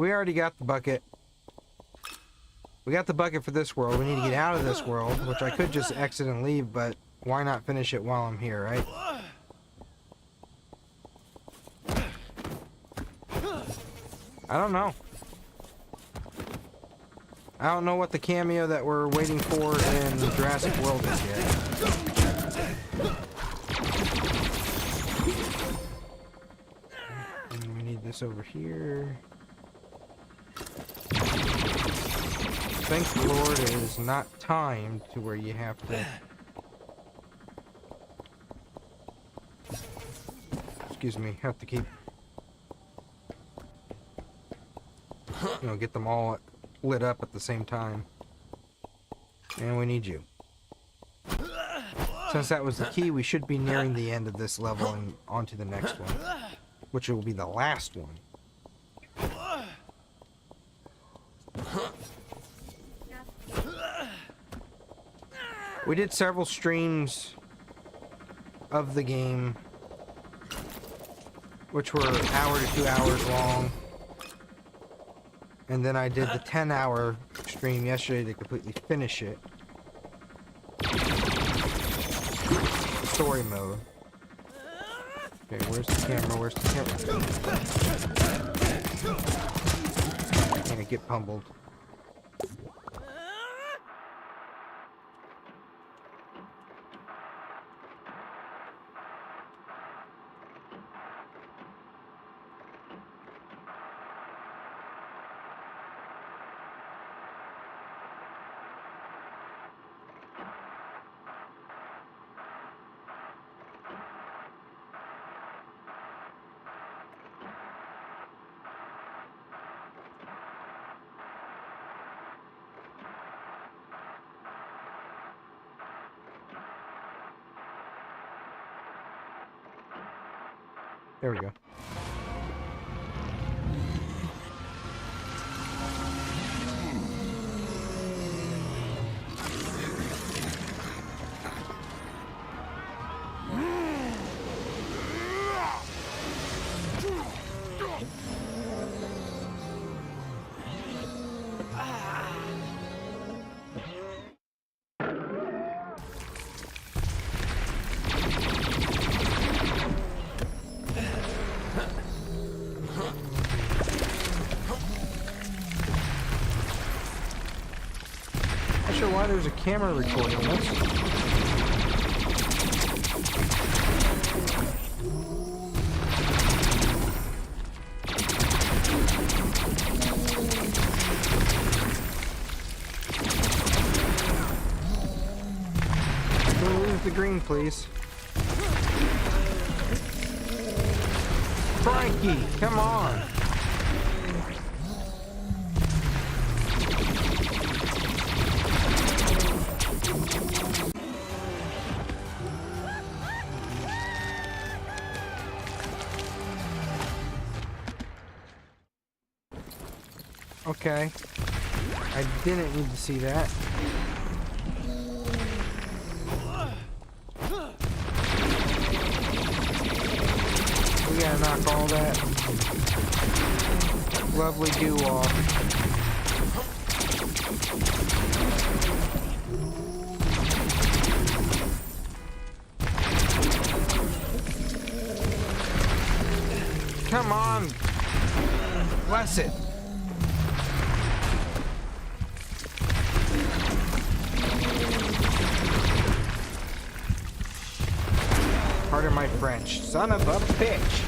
We already got the bucket. We got the bucket for this world. We need to get out of this world, which I could just exit and leave, but why not finish it while I'm here, right? I don't know. I don't know what the cameo that we're waiting for in Jurassic World is yet. And we need this over here. Thank the Lord it is not timed to where you have to... Excuse me, have to keep... You know, get them all lit up at the same time. And we need you. Since that was the key, we should be nearing the end of this level and on to the next one. Which will be the last one. We did several streams of the game, which were an hour to 2 hours long. And then I did the 10-hour stream yesterday to completely finish it. Story mode. Okay, where's the camera? Where's the camera? Can't get pummeled. There we go. Not sure why there's a camera recording this. Leave the green, please. Frankie, come on. Okay. I didn't need to see that. We gotta knock all that lovely goo off. Come on! Bless it! Pardon my French. Son of a bitch!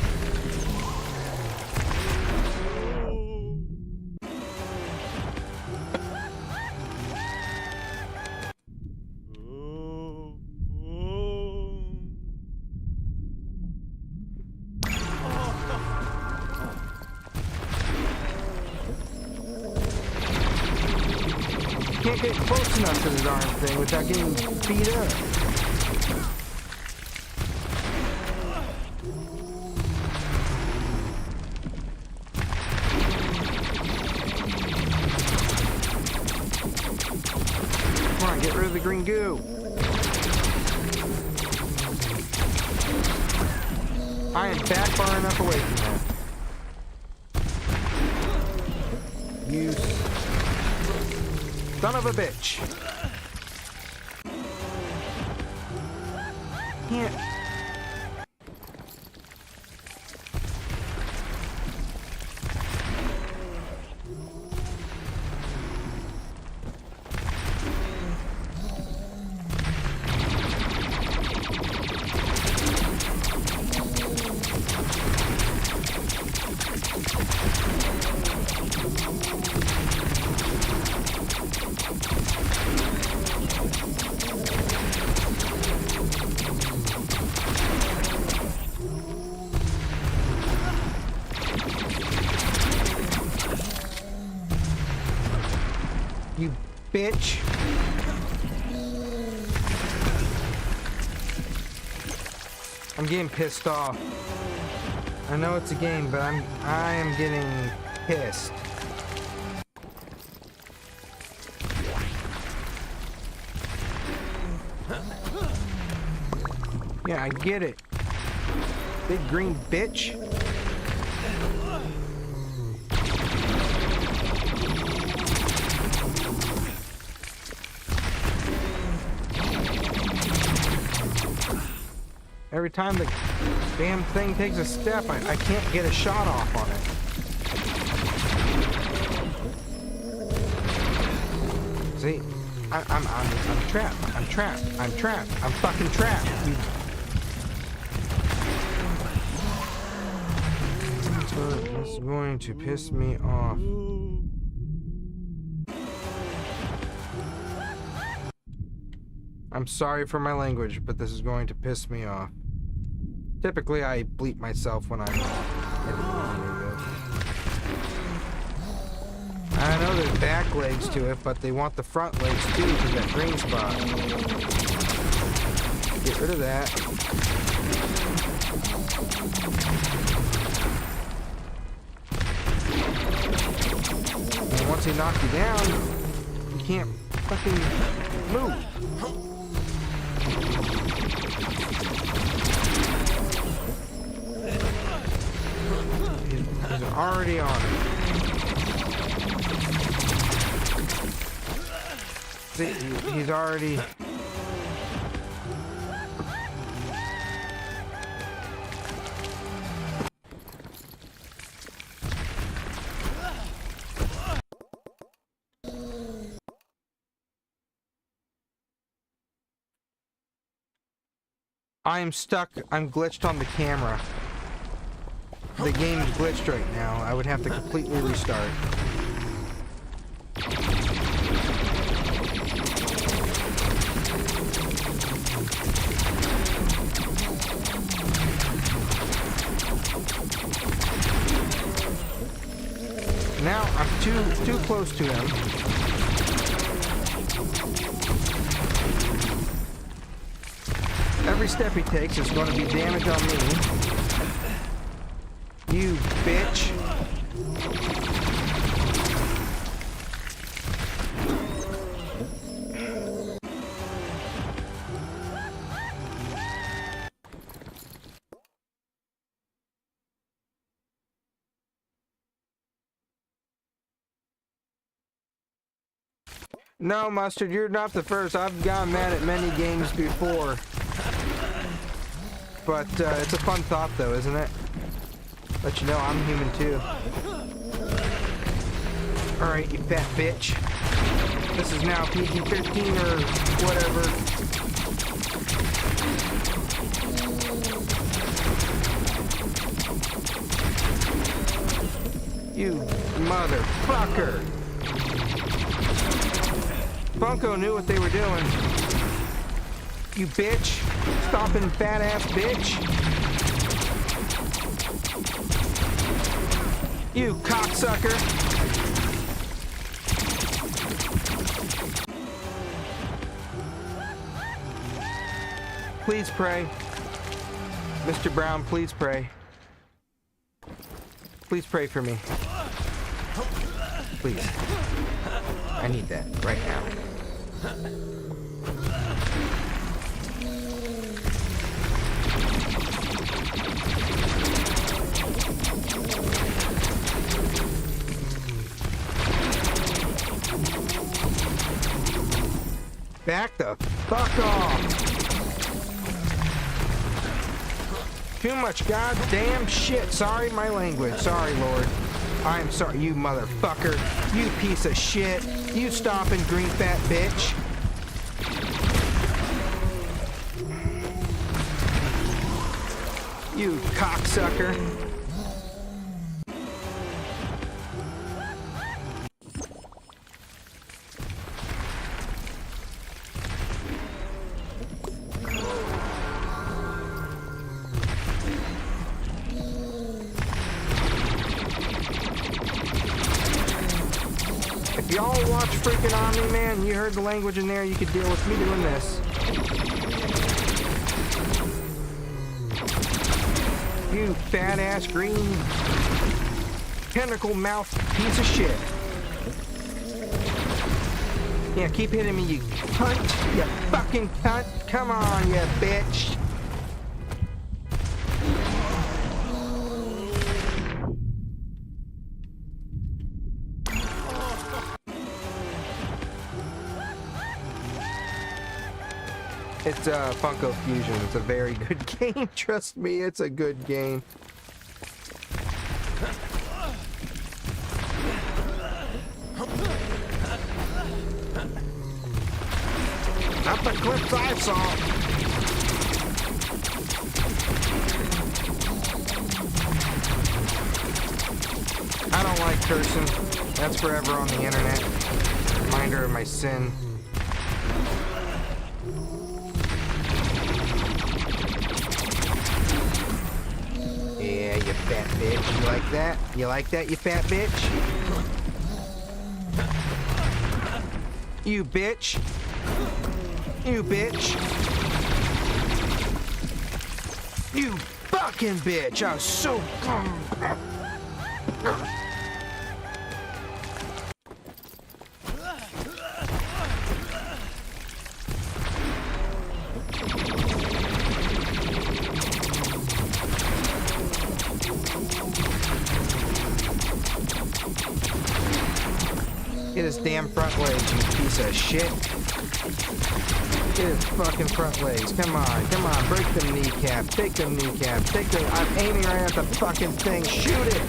Can't get close enough to the darn thing without getting beat up. Come on, get rid of the green goo. I am back far enough away from that. You son of a bitch. Can't. You bitch. I'm getting pissed off. I know it's a game, but I am getting pissed. Yeah, I get it. Big green bitch. Every time the damn thing takes a step, I can't get a shot off on it. See, I'm trapped. I'm trapped. I'm trapped. I'm fucking trapped. This is going to piss me off. I'm sorry for my language, but this is going to piss me off. Typically, I bleep myself when I'm editing. I know there's back legs to it, but they want the front legs too because that green spot. Get rid of that. And once they knock you down, you can't fucking move. He's already on it. See, he's already... I am stuck. I'm glitched on the camera. The game's glitched right now. I would have to completely restart. Now I'm too close to him. Every step he takes is going to be damage on me. You bitch. No, Mustard, you're not the first. I've gotten mad at many games before. But it's a fun thought though, isn't it? Let you know I'm human too. Alright, you fat bitch. This is now PG-13 or whatever. You motherfucker. Funko knew what they were doing. You bitch. Stomping fat ass bitch. You cocksucker. Please pray. Mr. Brown, please pray. Please pray for me. Please. I need that right now. back the fuck off. Too much goddamn shit. Sorry, my language. Sorry, Lord. I'm sorry, you motherfucker. You piece of shit. You stomping green fat bitch. You cocksucker. If y'all watch freaking Omni-Man, you heard the language in there, you could deal with me doing this. You fat ass green tentacle mouth piece of shit. Yeah, keep hitting me, you cunt. You fucking cunt. Come on, you bitch. It's Funko Fusion. It's a very good game. Trust me, it's a good game. Not the clips I saw. I don't like cursing. That's forever on the internet. Reminder of my sin. Yeah, you fat bitch. You like that? You like that, you fat bitch? You bitch. You bitch. You fucking bitch. I was so... Get his damn front legs, you piece of shit. Get his fucking front legs. Come on, come on. Break them kneecaps. Take them kneecaps. Take them. I'm aiming right at the fucking thing. Shoot it.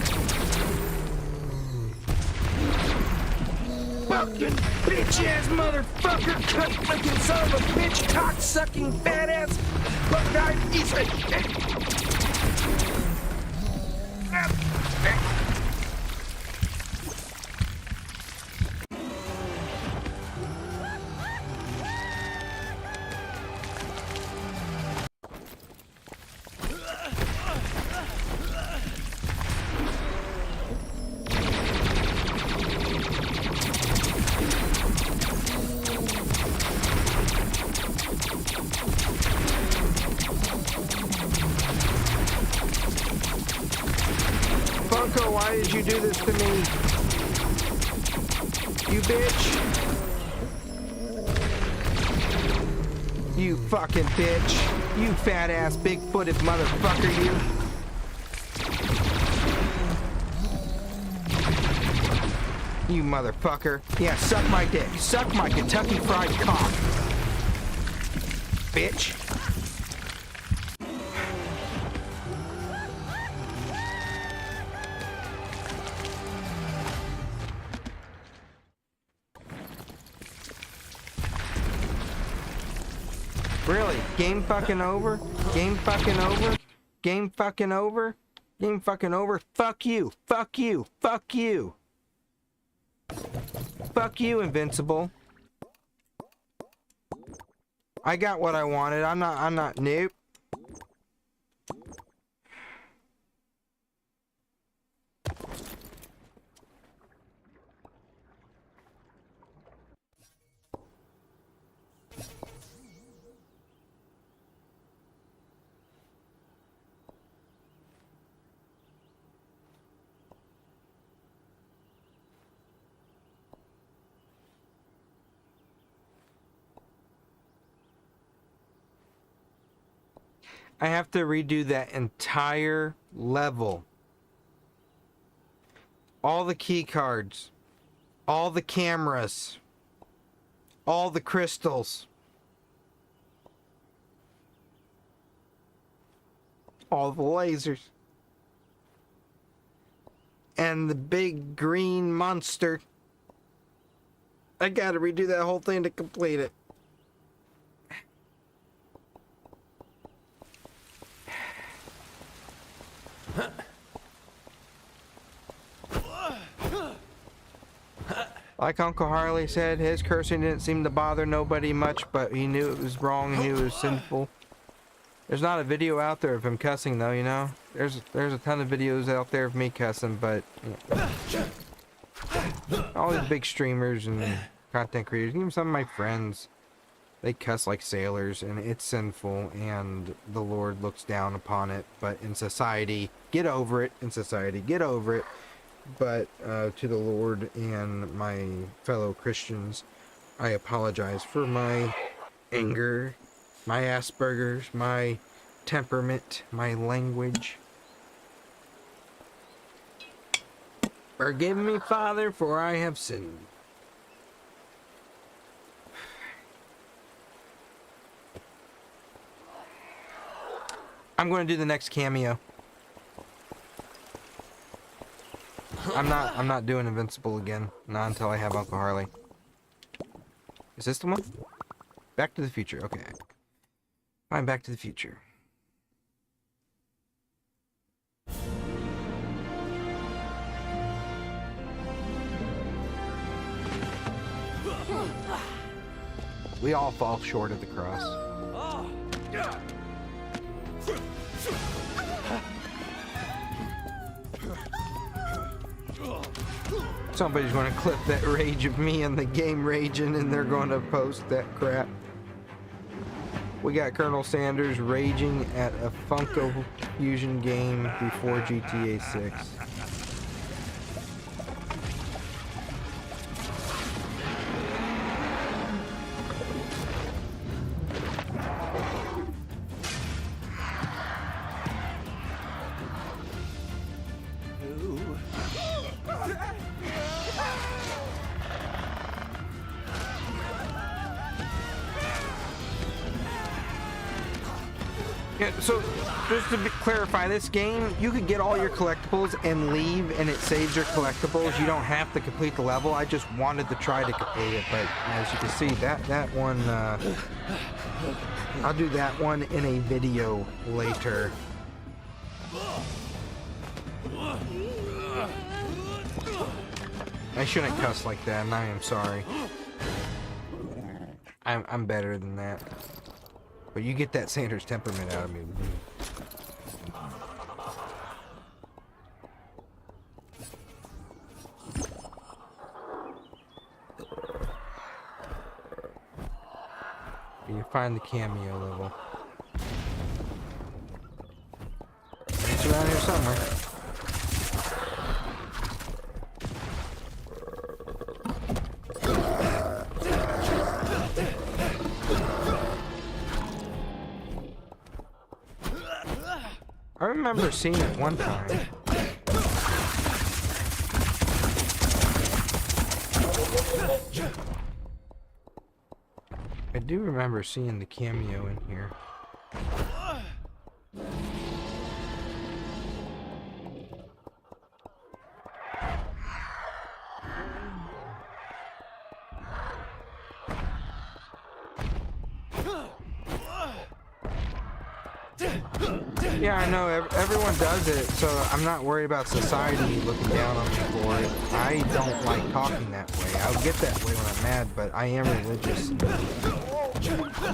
Fucking bitch ass motherfucker. Cut fucking son of a bitch. Cock sucking fat ass. Buckeye piece of shit. Funko, why did you do this to me? You bitch. You fucking bitch. You fat ass big-footed motherfucker, you. You motherfucker. Yeah, suck my dick. Suck my Kentucky Fried cock. Bitch. Really? Game fucking over? Game fucking over? Game fucking over? Game fucking over? Fuck you. Fuck you. Fuck you. Fuck you, Invincible. I got what I wanted. I'm not, nope. I have to redo that entire level. All the key cards. All the cameras. All the crystals. all the lasers. And the big green monster. I gotta redo that whole thing to complete it. Like Uncle Harley said, his cursing didn't seem to bother nobody much, but he knew it was wrong, he knew it was sinful. There's not a video out there of him cussing though, you know? There's a ton of videos out there of me cussing, but you know, all these big streamers and content creators, even some of my friends, they cuss like sailors, and it's sinful, and the Lord looks down upon it. But in society, get over it. In society, get over it. But to the Lord and my fellow Christians, I apologize for my anger, my Asperger's, my temperament, my language. Forgive me, Father, for I have sinned. I'm going to do the next cameo. I'm not doing Invincible again. Not until I have Uncle Harley. Is this the one? Back to the Future. Okay. Fine, Back to the Future. We all fall short of the cross. Somebody's going to clip that rage of me and the game raging, and they're going to post that crap. We got Colonel Sanders raging at a Funko Fusion game before GTA 6. Yeah, so just to clarify, this game, you could get all your collectibles and leave, and it saves your collectibles. You don't have to complete the level. I just wanted to try to complete it, but as you can see, that one, I'll do that one in a video later. I shouldn't cuss like that, and I am sorry. I'm better than that. But you get that Sanders temperament out of me. You find the cameo level. It's around here somewhere. I remember seeing it one time. I do remember seeing the cameo in here. Yeah, I know, everyone does it, so I'm not worried about society looking down on me for it. I don't like talking that way. I'll get that way when I'm mad, but I am religious.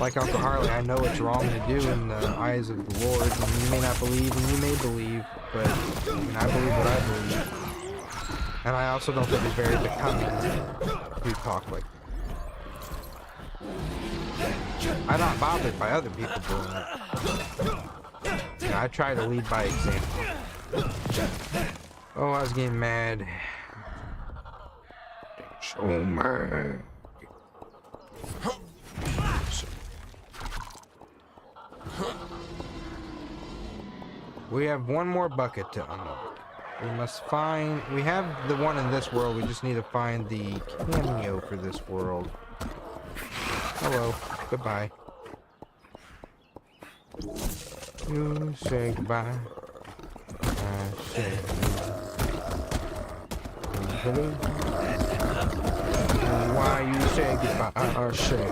Like Uncle Harley, I know it's wrong to do in the eyes of the Lord, and you may not believe, and you may believe, but I mean, I believe what I believe. And I also don't think it's very becoming to talk like that. I'm not bothered by other people doing it. I try to lead by example. Oh, I was getting mad. So mad. We have one more bucket to unlock. We must find... We have the one in this world. We just need to find the cameo for this world. Hello. Goodbye. You say goodbye. I say hello. Why you say goodbye? I say.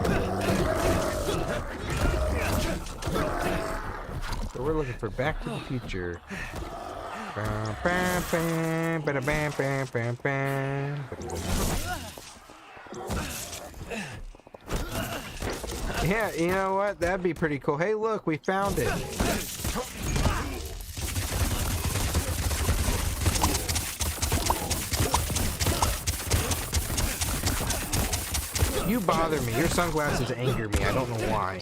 So we're looking for Back to the Future. Bam, bam, bam, bada, bam, bam, bam, bam. Yeah, you know what? That'd be pretty cool. Hey, look, we found it. You bother me. Your sunglasses anger me. I don't know why.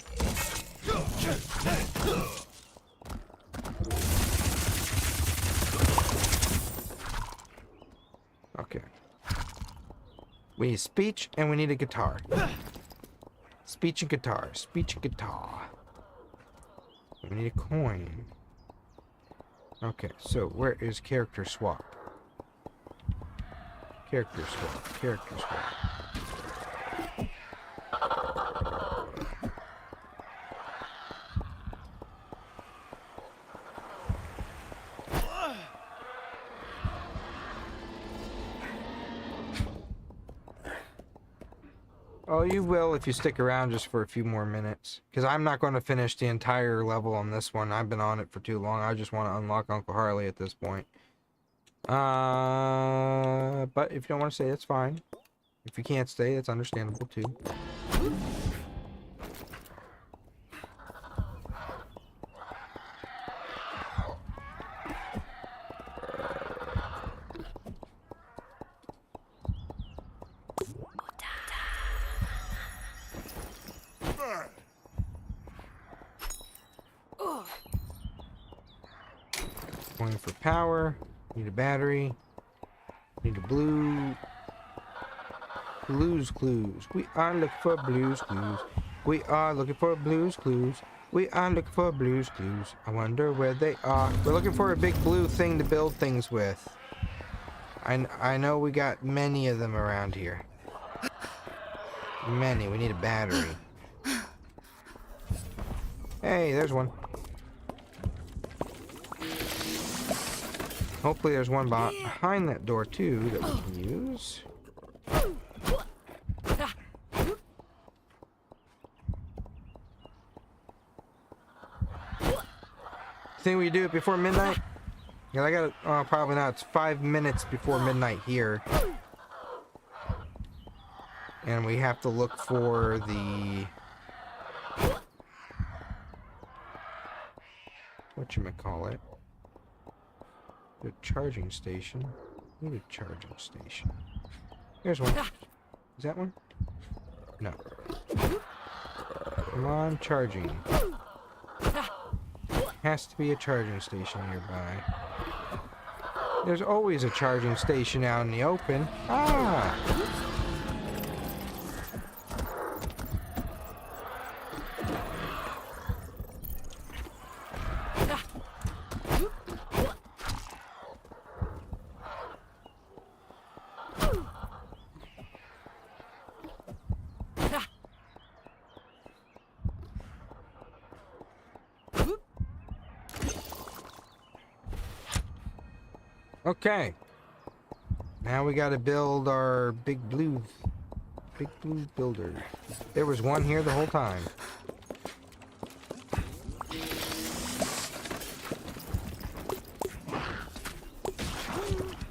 Okay. We need speech and we need a guitar. Speech and guitar. Speech and guitar. We need a coin. Okay, so where is character swap? Character swap. Character swap. Oh, you will if you stick around just for a few more minutes. Because I'm not going to finish the entire level on this one. I've been on it for too long. I just want to unlock Uncle Harley at this point. But if you don't want to stay, that's fine. If you can't stay, that's understandable too. Going for power. Need a battery. Need a blues clues. We are looking for blues clues. We are looking for blues clues. We are looking for blues clues. I wonder where they are. We're looking for a big blue thing to build things with. I know we got many of them around here. Many. We need a battery. Hey, there's one. Hopefully there's one behind that door too that we can use. Think we do it before midnight? Yeah, I got it. Probably not. It's 5 minutes before midnight here. And we have to look for the... whatchamacallit? The charging station. Need a charging station. Here's one. Is that one? No. Come on, charging. Has to be a charging station nearby. There's always a charging station out in the open. Ah! Okay. Now we gotta build our big blue builder. There was one here the whole time.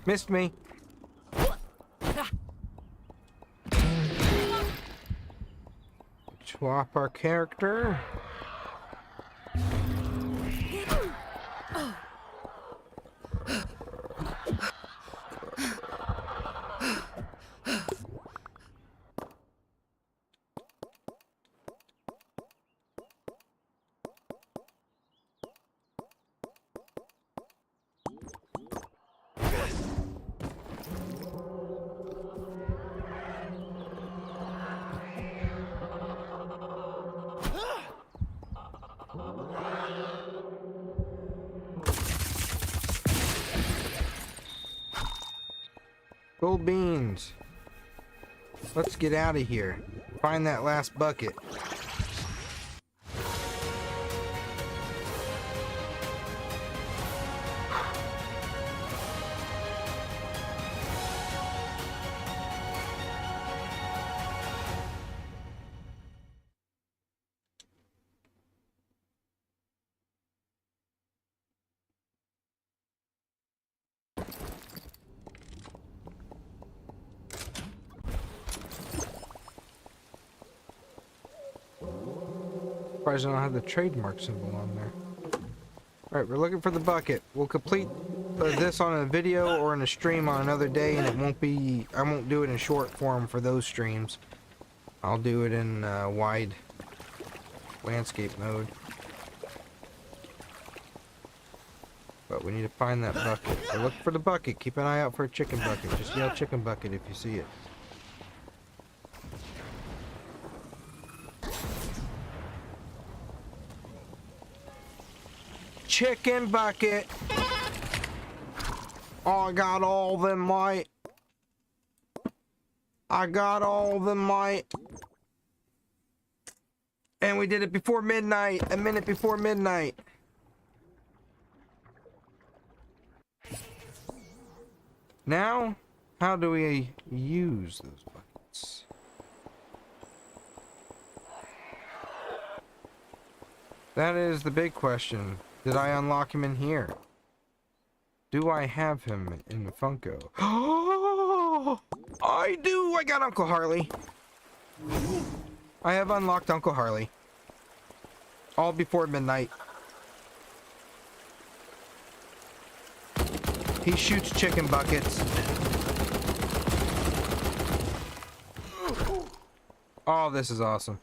Missed me. Swap our character. Gold beans. Let's get out of here. Find that last bucket. Surprised I don't have the trademark symbol on there. Alright, we're looking for the bucket. We'll complete this on a video or in a stream on another day, and it won't be... I won't do it in short form for those streams. I'll do it in wide landscape mode. But we need to find that bucket. So look for the bucket. Keep an eye out for a chicken bucket. Just yell chicken bucket if you see it. Chicken bucket. Oh, I got all them might. I got all them might. And we did it before midnight. A minute before midnight. Now, how do we use those buckets? That is the big question. Did I unlock him in here? Do I have him in the Funko? Oh, I do! I got Uncle Harley. I have unlocked Uncle Harley. All before midnight. He shoots chicken buckets. Oh, this is awesome.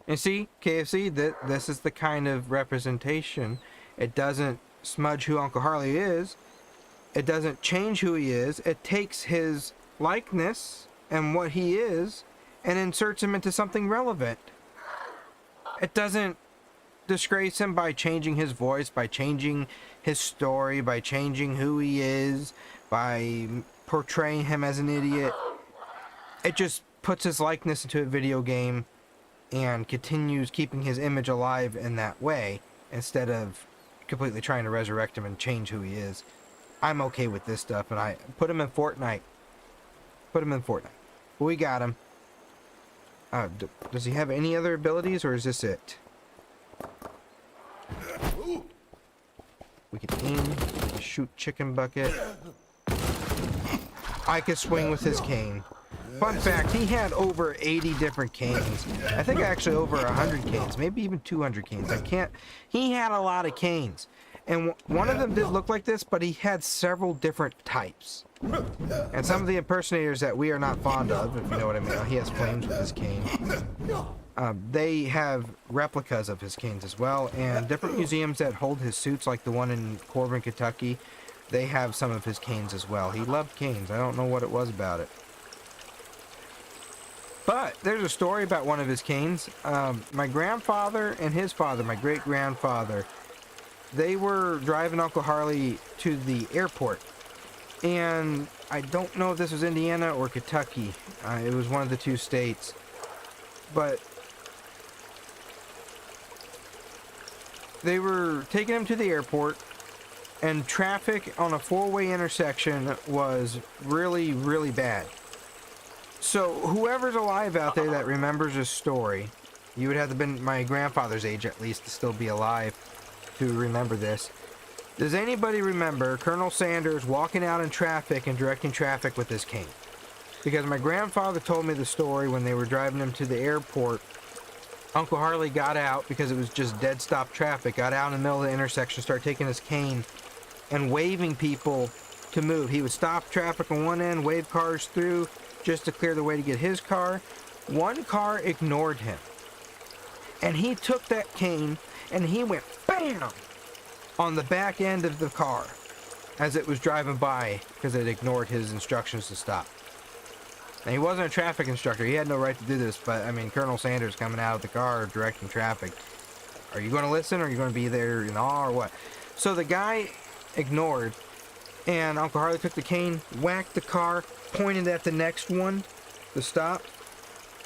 And see, KFC, this is the kind of representation. It doesn't smudge who Uncle Harley is. It doesn't change who he is. It takes his likeness and what he is and inserts him into something relevant. It doesn't disgrace him by changing his voice, by changing his story, by changing who he is, by portraying him as an idiot. It just puts his likeness into a video game and continues keeping his image alive in that way instead of completely trying to resurrect him and change who he is. I'm okay with this stuff, and I put him in Fortnite. Put him in Fortnite. We got him. Does he have any other abilities, or is this it? We can aim, shoot chicken bucket. I could swing with his cane. Fun fact, he had over 80 different canes. I think actually over 100 canes, maybe even 200 canes. He had a lot of canes. And one of them did look like this, but he had several different types. And some of the impersonators that we are not fond of, if you know what I mean, he has flames with his cane. They have replicas of his canes as well, and different museums that hold his suits, like the one in Corbin, Kentucky, they have some of his canes as well. He loved canes. I don't know what it was about it. But there's a story about one of his canes. My grandfather and his father, my great-grandfather, they were driving Uncle Harley to the airport. And I don't know if this was Indiana or Kentucky. It was one of the two states. But they were taking him to the airport, and traffic on a four-way intersection was really, really bad. So whoever's alive out there that remembers this story, you would have to have been my grandfather's age at least to still be alive to remember this. Does anybody remember Colonel Sanders walking out in traffic and directing traffic with his cane? Because my grandfather told me the story when they were driving him to the airport. Uncle Harley got out because it was just dead stop traffic, got out in the middle of the intersection, started taking his cane and waving people to move. He would stop traffic on one end, wave cars through just to clear the way to get his car. One car ignored him. And he took that cane and he went BAM! On the back end of the car as it was driving by because it ignored his instructions to stop. Now, he wasn't a traffic instructor. He had no right to do this, but, I mean, Colonel Sanders coming out of the car directing traffic. Are you going to listen, or are you going to be there in awe, or what? So the guy ignored, and Uncle Harley took the cane, whacked the car, pointed at the next one to stop,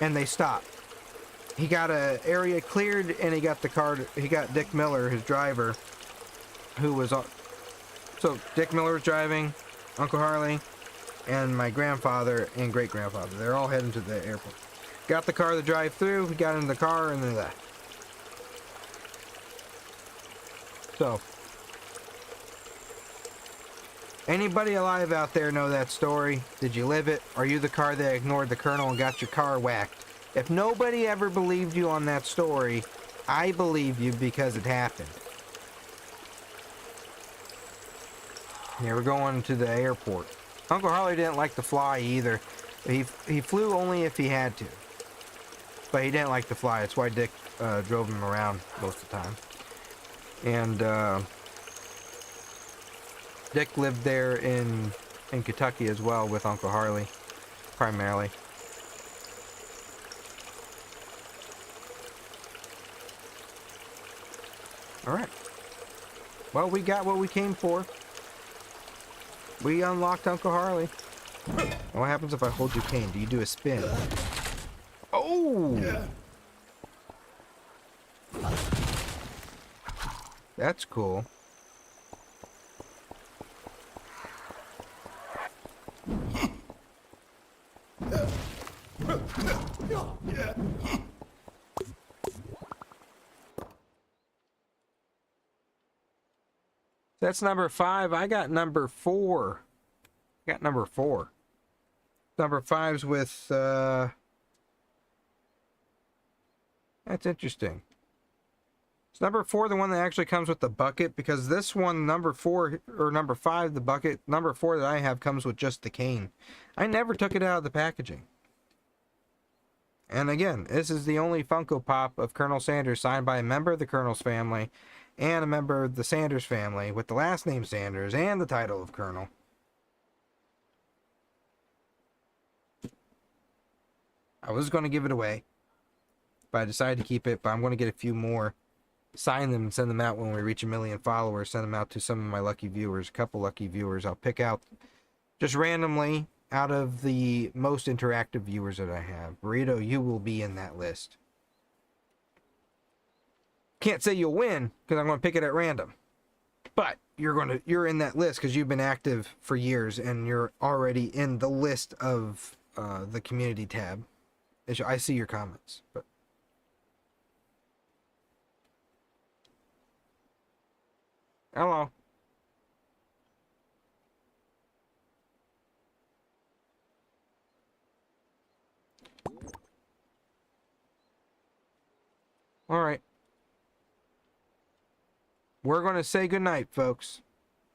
and they stopped. He got an area cleared, and he got the car, he got Dick Miller, his driver, who was on. So Dick Miller was driving, Uncle Harley, and my grandfather and great-grandfather. They're all heading to the airport. Got the car to drive through, we got in the car, and they left. So, anybody alive out there know that story? Did you live it? Are you the car that ignored the colonel and got your car whacked? If nobody ever believed you on that story, I believe you because it happened. Here we're going to the airport. Uncle Harley didn't like to fly either. He flew only if he had to. But he didn't like to fly. That's why Dick drove him around most of the time. And Dick lived there in Kentucky as well with Uncle Harley, primarily. Alright. Well, we got what we came for. We unlocked Uncle Harley. What happens if I hold your cane? Do you do a spin? Oh! That's cool. That's number 5. I got number 4. Got number 4. Number 5's with, that's interesting. Is number 4 the one that actually comes with the bucket? Because this one, number 4, or number 5, the bucket, number 4 that I have comes with just the cane. I never took it out of the packaging. And again, this is the only Funko Pop of Colonel Sanders signed by a member of the Colonel's family and a member of the Sanders family with the last name Sanders and the title of Colonel. I was going to give it away, but I decided to keep it, but I'm going to get a few more, sign them and send them out when we reach 1 million followers, send them out to some of my lucky viewers, a couple lucky viewers. I'll pick out just randomly out of the most interactive viewers that I have. Burrito, you will be in that list. Can't say you'll win because I'm going to pick it at random, but you're in that list because you've been active for years and you're already in the list of the community tab. I see your comments, but hello. All right. We're going to say goodnight, folks.